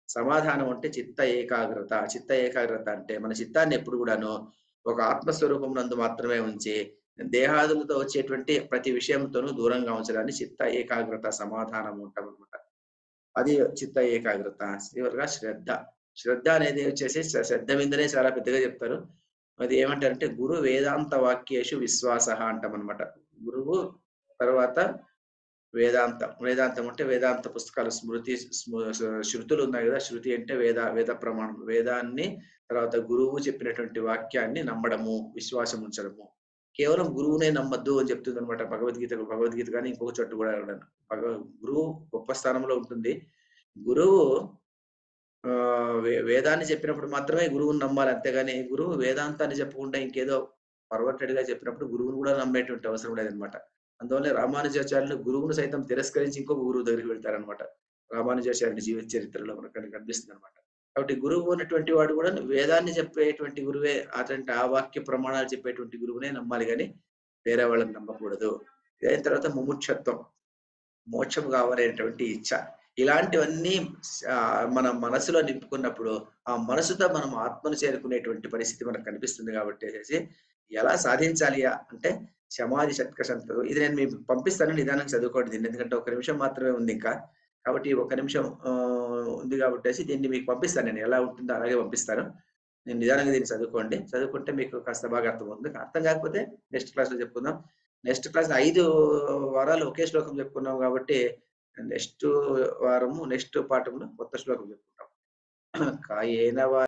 [SPEAKER 1] సమాధానం అంటే చిత్త ఏకాగ్రత. చిత్త ఏకాగ్రత అంటే మన చిత్తాన్ని ఎప్పుడు కూడాను ఒక ఆత్మస్వరూపం నందు మాత్రమే ఉంచి దేహాదులతో వచ్చేటువంటి ప్రతి విషయంతోనూ దూరంగా ఉంచడాన్ని చిత్త ఏకాగ్రత సమాధానం ఉంటాం అనమాట. అది చిత్త ఏకాగ్రత. చివరిగా శ్రద్ధ. శ్రద్ధ అనేది వచ్చేసి శ్రద్ధ మీదనే చాలా పెద్దగా చెప్తారు. అది ఏమంటారంటే గురు వేదాంత వాక్యేషు విశ్వాస అంటాం అనమాట. గురువు తర్వాత వేదాంతం. వేదాంతం అంటే వేదాంత పుస్తకాలు, శృతులు ఉన్నాయి కదా. శృతి అంటే వేద ప్రమాణం. వేదాన్ని తర్వాత గురువు చెప్పినటువంటి వాక్యాన్ని నమ్మడము, విశ్వాసం ఉంచడము. కేవలం గురువునే నమ్మద్దు అని చెప్తుంది అనమాట భగవద్గీత కానీ ఇంకొక చోటు కూడా. గురువు గొప్ప స్థానంలో ఉంటుంది. గురువు వేదాన్ని చెప్పినప్పుడు మాత్రమే గురువుని నమ్మాలి, అంతేగాని గురువు వేదాంతాన్ని చెప్పకుండా ఇంకేదో పర్వర్టెడ్ గా చెప్పినప్పుడు గురువును కూడా నమ్మేటువంటి అవసరం లేదనమాట. అందువల్ల రామానుజాచార్యులు గురువును సైతం తిరస్కరించి ఇంకొక గురువు దగ్గరికి వెళ్తారనమాట. రామానుజాచార్యుని జీవిత చరిత్రలో మనకు కనిపిస్తుంది అనమాట. కాబట్టి గురువు ఉన్నటువంటి వాడు కూడా వేదాన్ని చెప్పేటువంటి గురువే, అటువంటి ఆ వాక్య ప్రమాణాలు చెప్పేటువంటి గురువునే నమ్మాలి, కానీ వేరే వాళ్ళని నమ్మకూడదు. అయిన తర్వాత ముముక్షత్వం, మోక్షం కావాలనేటువంటి ఇచ్చ. ఇలాంటివన్నీ మన మనసులో నింపుకున్నప్పుడు ఆ మనసుతో మనం ఆత్మను చేరుకునేటువంటి పరిస్థితి మనకు కనిపిస్తుంది. కాబట్టి ఎలా సాధించాలి అంటే సమాధి షట్క సంతు. ఇది నేను మీకు పంపిస్తాను, నిదానంగా చదువుకోండి దీన్ని, ఎందుకంటే 1 నిమిషం మాత్రమే ఉంది ఇంకా. కాబట్టి 1 నిమిషం ఉంది కాబట్టి దీన్ని మీకు పంపిస్తాను. నేను ఎలా ఉంటుందో అలాగే పంపిస్తాను. నేను నిదానంగా దీన్ని చదువుకోండి. చదువుకుంటే మీకు కాస్త బాగా అర్థమవుతుంది. అర్థం కాకపోతే నెక్స్ట్ క్లాస్లో చెప్పుకుందాం. నెక్స్ట్ క్లాస్ 5 వారాలు ఒకే శ్లోకం చెప్పుకున్నాం కాబట్టి నెక్స్ట్ వారము నెక్స్ట్ పాఠంలో కొత్త శ్లోకం చెప్పుకుంటాం. కాయేన